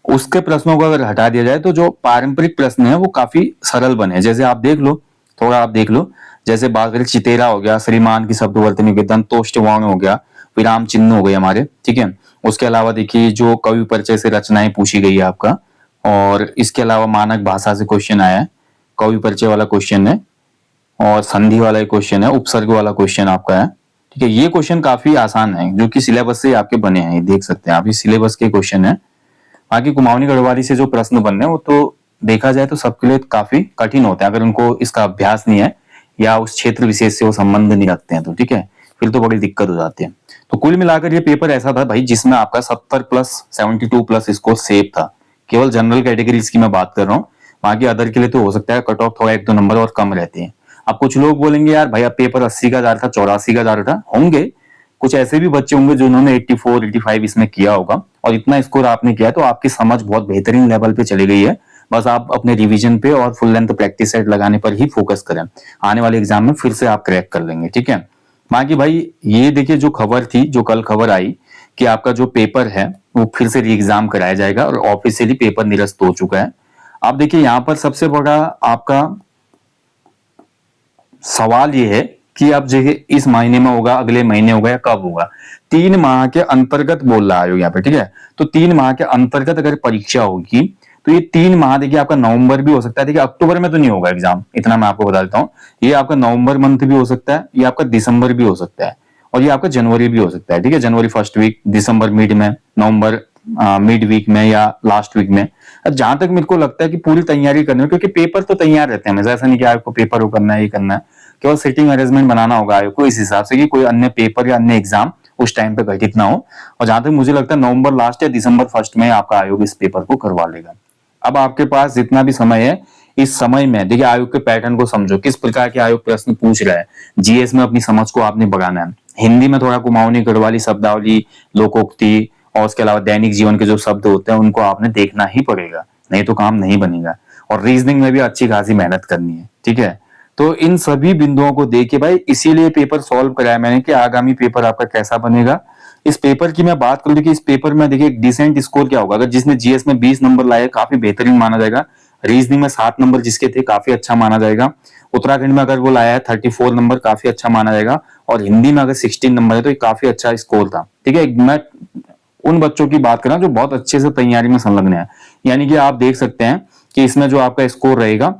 उसके प्रश्नों को अगर हटा दिया जाए तो जो पारंपरिक प्रश्न है वो काफी सरल बने। जैसे आप देख लो, थोड़ा आप देख लो, जैसे बात करें चितेरा हो गया, श्रीमान की शब्द वर्तनी, दंतोष्ट वर्ण हो गया, विराम चिन्ह हो गए हमारे, ठीक है। उसके अलावा देखिए जो कवि परिचय से रचनाएं पूछी गई है आपका, और इसके अलावा मानक भाषा से क्वेश्चन आया है, कवि परिचय वाला क्वेश्चन है, और संधि वाला क्वेश्चन है, उपसर्ग वाला क्वेश्चन आपका है, ठीक है। ये क्वेश्चन काफी आसान है जो कि सिलेबस से आपके बने हैं, ये देख सकते हैं आप, ये सिलेबस के क्वेश्चन है। बाकी कुमाऊनी गढ़वाली से जो प्रश्न बन रहे हैं वो तो देखा जाए तो सबके लिए काफी कठिन होता है अगर उनको इसका अभ्यास नहीं है या उस क्षेत्र विशेष से वो संबंध नहीं रखते हैं तो, ठीक है, फिर तो बड़ी दिक्कत हो जाती है। तो कुल मिलाकर ये पेपर ऐसा था भाई जिसमें आपका 70 प्लस 72 प्लस स्कोर सेफ था। केवल जनरल कैटेगरीज की मैं बात कर रहा हूँ, बाकी अदर के लिए तो हो सकता है कट ऑफ थोड़ा 1-2 नंबर और कम रहते हैं। अब कुछ लोग बोलेंगे यार भाई अब पेपर 80 का जा रहा था, 84 का जा रहा था, होंगे कुछ ऐसे भी बच्चे होंगे जिन्होंने 84 85 इसमें किया होगा, और इतना स्कोर आपने किया तो आपकी समझ बहुत बेहतरीन लेवल पे चली गई है। बस आप अपने रिवीजन पे और फुल लेंथ प्रैक्टिस सेट लगाने पर ही फोकस करें, आने वाले एग्जाम में फिर से आप क्रैक कर लेंगे, ठीक है। बाकी भाई ये देखिए जो खबर थी, जो कल खबर आई कि आपका जो पेपर है वो फिर से री एग्जाम कराया जाएगा और ऑफिशियली पेपर निरस्त हो चुका है। आप देखिए यहाँ पर सबसे बड़ा आपका सवाल ये है कि अब जो इस महीने में होगा, अगले महीने होगा या कब होगा। 3 माह के अंतर्गत बोल रहा है यहाँ पे, ठीक है। तो 3 माह के अंतर्गत अगर परीक्षा होगी तो ये 3 माह देखिए आपका नवंबर भी हो सकता है, देखिए अक्टूबर में तो नहीं होगा एग्जाम, इतना मैं आपको बता देता हूँ। ये आपका नवंबर मंथ भी हो सकता है, ये आपका दिसंबर भी हो सकता है, और ये आपका जनवरी भी हो सकता है, ठीक है। जनवरी फर्स्ट वीक, दिसंबर मिड में, नवंबर मिड वीक में या लास्ट वीक में। जहां तक मेरे को लगता है कि पूरी तैयारी करनी है, क्योंकि पेपर तो तैयार रहते हैं हमेशा, ऐसा नहीं कि आपको पेपर वो करना है ये करना है, केवल सिटिंग अरेंजमेंट बनाना होगा आयोग को इस हिसाब से कि कोई अन्य पेपर या अन्य एग्जाम उस टाइम पे घटित ना हो। और जहां तक मुझे लगता है नवंबर लास्ट या दिसंबर फर्स्ट में आपका आयोग इस पेपर को करवा लेगा। अब आपके पास जितना भी समय है, इस समय में देखिए आयोग के पैटर्न को समझो, किस प्रकार के आयोग प्रश्न पूछ रहा है। जीएस में अपनी समझ को आपने बढ़ाना है, हिंदी में थोड़ा कुमाऊनी गढ़वाली शब्दावली, लोकोक्ति और उसके अलावा दैनिक जीवन के जो शब्द होते हैं उनको आपने देखना ही पड़ेगा, नहीं तो काम नहीं बनेगा। और रीजनिंग में भी अच्छी खासी मेहनत करनी है, ठीक है। तो इन सभी बिंदुओं को देख भाई इसीलिए पेपर सॉल्व कराया मैंने कि आगामी पेपर आपका कैसा बनेगा। इस पेपर की मैं बात करूं कि इस पेपर में देखिए डिसेंट स्कोर क्या होगा। अगर जिसने जीएस में 20 नंबर लाए काफी बेहतरीन माना जाएगा, रीजनिंग में 7 नंबर जिसके थे काफी अच्छा माना जाएगा, उत्तराखंड में अगर वो लाया है 34 नंबर काफी अच्छा माना जाएगा, और हिंदी में अगर 16 नंबर है तो ये काफी अच्छा स्कोर था, ठीक है। मैं उन बच्चों की बात कर रहा हूं जो बहुत अच्छे से तैयारी में संलग्न है, यानी कि आप देख सकते हैं कि इसमें जो आपका स्कोर रहेगा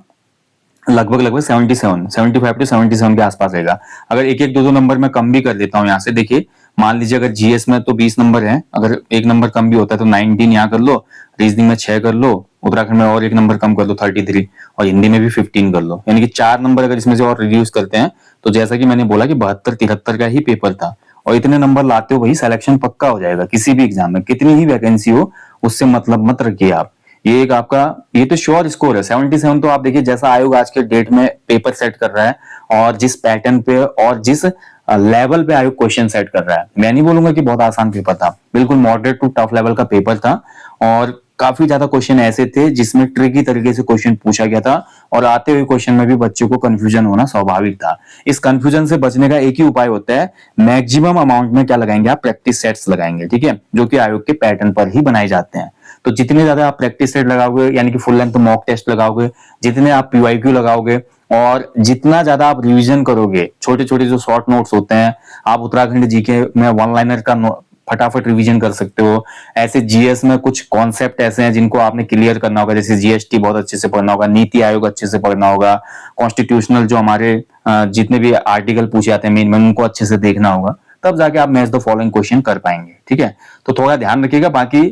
लगभग 75 टू 77 के आसपास रहेगा। अगर एक 2 नंबर मैं कम भी कर देता हूँ यहाँ से, देखिए मान लीजिए अगर जीएस में तो 20 नंबर है, अगर 1 नंबर कम भी होता है तो 19 यहाँ कर लो, रीजनिंग में 6 कर लो, उत्तराखंड में और 1 नंबर कम कर लो 33, और हिंदी में भी 15 कर लो, यानी कि 4 नंबर अगर इसमें से और रिड्यूस करते हैं तो जैसा कि मैंने बोला कि 72-73 का ही पेपर था, और इतने नंबर लाते हो भाई सिलेक्शन पक्का हो जाएगा किसी भी एग्जाम में, कितनी ही वैकेंसी हो उससे मतलब मत रखिए आप। ये एक आपका ये तो श्योर स्कोर है 77। तो आप देखिए जैसा आयोग आज के डेट में पेपर सेट कर रहा है और जिस पैटर्न पे और जिस लेवल पे आयोग क्वेश्चन सेट कर रहा है, मैं नहीं बोलूंगा कि बहुत आसान पेपर था, बिल्कुल मॉडरेट टू टफ लेवल का पेपर था, और काफी ज्यादा क्वेश्चन ऐसे थे जिसमें ट्रिकी तरीके से क्वेश्चन पूछा गया था, और आते हुए क्वेश्चन में भी बच्चों को कंफ्यूजन होना स्वाभाविक था। इस कंफ्यूजन से बचने का एक ही उपाय होता है, मैक्सिमम अमाउंट में क्या लगाएंगे आप, प्रैक्टिस सेट्स लगाएंगे, ठीक है, जो कि आयोग के पैटर्न पर ही बनाए जाते हैं। तो जितने ज्यादा आप प्रैक्टिस सेट लगाओगे, यानी कि फुल लेंथ मॉक टेस्ट लगाओगे, जितने आप पीवाईक्यू लगाओगे, और जितना ज्यादा आप रिवीजन करोगे, छोटे छोटे जो शॉर्ट नोट्स होते हैं, आप उत्तराखंड जीके में 1 लाइनर का फटाफट रिवीजन कर सकते हो। ऐसे जीएस में कुछ कॉन्सेप्ट ऐसे हैं जिनको आपने क्लियर करना होगा, जैसे जीएसटी बहुत अच्छे से पढ़ना होगा, नीति आयोग अच्छे से पढ़ना होगा, कॉन्स्टिट्यूशनल जो हमारे जितने भी आर्टिकल पूछे जाते हैं मेन में उनको अच्छे से देखना होगा, तब जाके आप मैच द फॉलोइंग क्वेश्चन कर पाएंगे, ठीक है। तो थोड़ा ध्यान रखिएगा। बाकी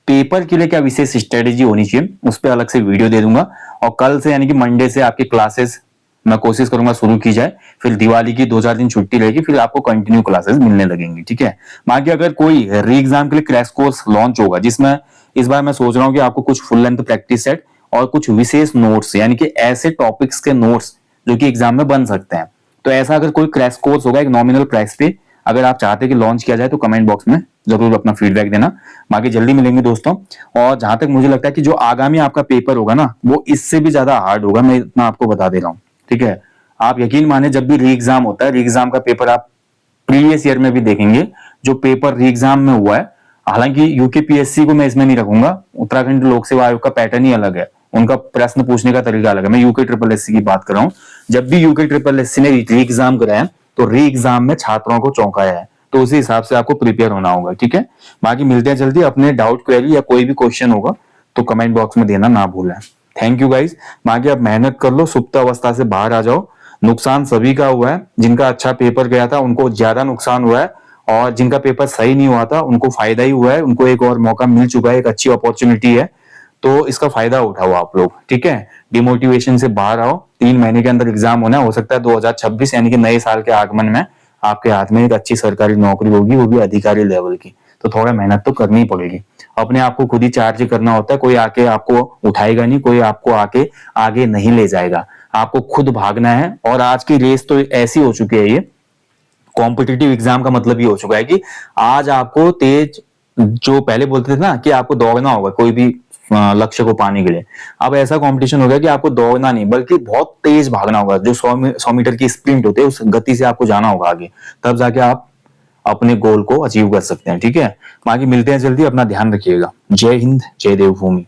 पेपर के लिए क्या विशेष स्ट्रेटेजी होनी चाहिए उस पर अलग से वीडियो दे दूंगा, और कल से यानी कि मंडे से आपकी क्लासेस मैं कोशिश करूंगा शुरू की जाए, फिर दिवाली की 2-4 दिन छुट्टी रहेगी, फिर आपको कंटिन्यू क्लासेस मिलने लगेंगी, ठीक है। बाकी अगर कोई री एग्जाम के लिए क्रैश कोर्स लॉन्च होगा, जिसमें इस बार मैं सोच रहा हूँ कि आपको कुछ फुल लेंथ प्रैक्टिस सेट और कुछ विशेष नोट्स, यानी कि ऐसे टॉपिक्स के नोट्स जो कि एग्जाम में बन सकते हैं, तो ऐसा अगर कोई क्रैश कोर्स होगा एक नॉमिनल प्राइस पे, अगर आप चाहते हैं कि लॉन्च किया जाए तो कमेंट बॉक्स में जरूर अपना फीडबैक देना। बाकी जल्दी मिलेंगे दोस्तों। और जहां तक मुझे लगता है कि जो आगामी आपका पेपर होगा ना वो इससे भी ज्यादा हार्ड होगा, मैं इतना आपको बता दे रहा हूँ, ठीक है। आप यकीन माने जब भी री एग्जाम होता है, री एग्जाम का पेपर आप प्रीवियस ईयर में भी देखेंगे जो पेपर री एग्जाम में हुआ है, हालांकि यूकेपीएससी को मैं इसमें नहीं रखूंगा, उत्तराखंड लोक सेवा आयोग का पैटर्न ही अलग है, उनका प्रश्न पूछने का तरीका अलग है, मैं यूके ट्रिपल एससी की बात कर रहा हूँ। जब भी यूके ट्रिपल एससी ने री एग्जाम कराया तो री एग्जाम में छात्रों को चौंकाया है, तो उसी हिसाब से आपको प्रिपेयर होना होगा, ठीक है। बाकी मिलते हैं जल्दी। अपने डाउट क्वेरी या कोई भी क्वेश्चन होगा तो कमेंट बॉक्स में देना ना भूलें। Thank you guys. बाकी आप मेहनत कर लो, सुप्त अवस्था से बाहर आ जाओ। नुकसान सभी का हुआ है, जिनका अच्छा पेपर गया था उनको ज्यादा नुकसान हुआ है, और जिनका पेपर सही नहीं हुआ था उनको फायदा ही हुआ है, उनको एक और मौका मिल चुका है, एक अच्छी अपॉर्चुनिटी है, तो इसका फायदा उठाओ आप लोग, ठीक है। डिमोटिवेशन से बाहर आओ। 3 महीने के अंदर एग्जाम होना है, हो सकता है 2026 यानी कि नए साल के आगमन में आपके हाथ में एक अच्छी सरकारी नौकरी होगी, वो भी अधिकारी लेवल की। तो थोड़ा मेहनत तो करनी ही पड़ेगी। अपने आप को खुद ही चार्ज करना होता है, कोई आके आपको उठाएगा नहीं, कोई आपको आके आगे नहीं ले जाएगा, आपको खुद भागना है। और आज की रेस तो ऐसी हो चुकी है, ये कॉम्पिटिटिव एग्जाम का मतलब ये हो चुका है कि आज आपको तेज, जो पहले बोलते थे ना कि आपको दौड़ना होगा कोई भी लक्ष्य को पाने के लिए, अब ऐसा कंपटीशन हो गया कि आपको दौड़ना नहीं बल्कि बहुत तेज भागना होगा। जो 100 मीटर की स्प्रिंट होती है उस गति से आपको जाना होगा आगे, तब जाके आप अपने गोल को अचीव कर सकते हैं, ठीक है। बाकी मिलते हैं जल्दी, अपना ध्यान रखिएगा। जय हिंद, जय देवभूमि।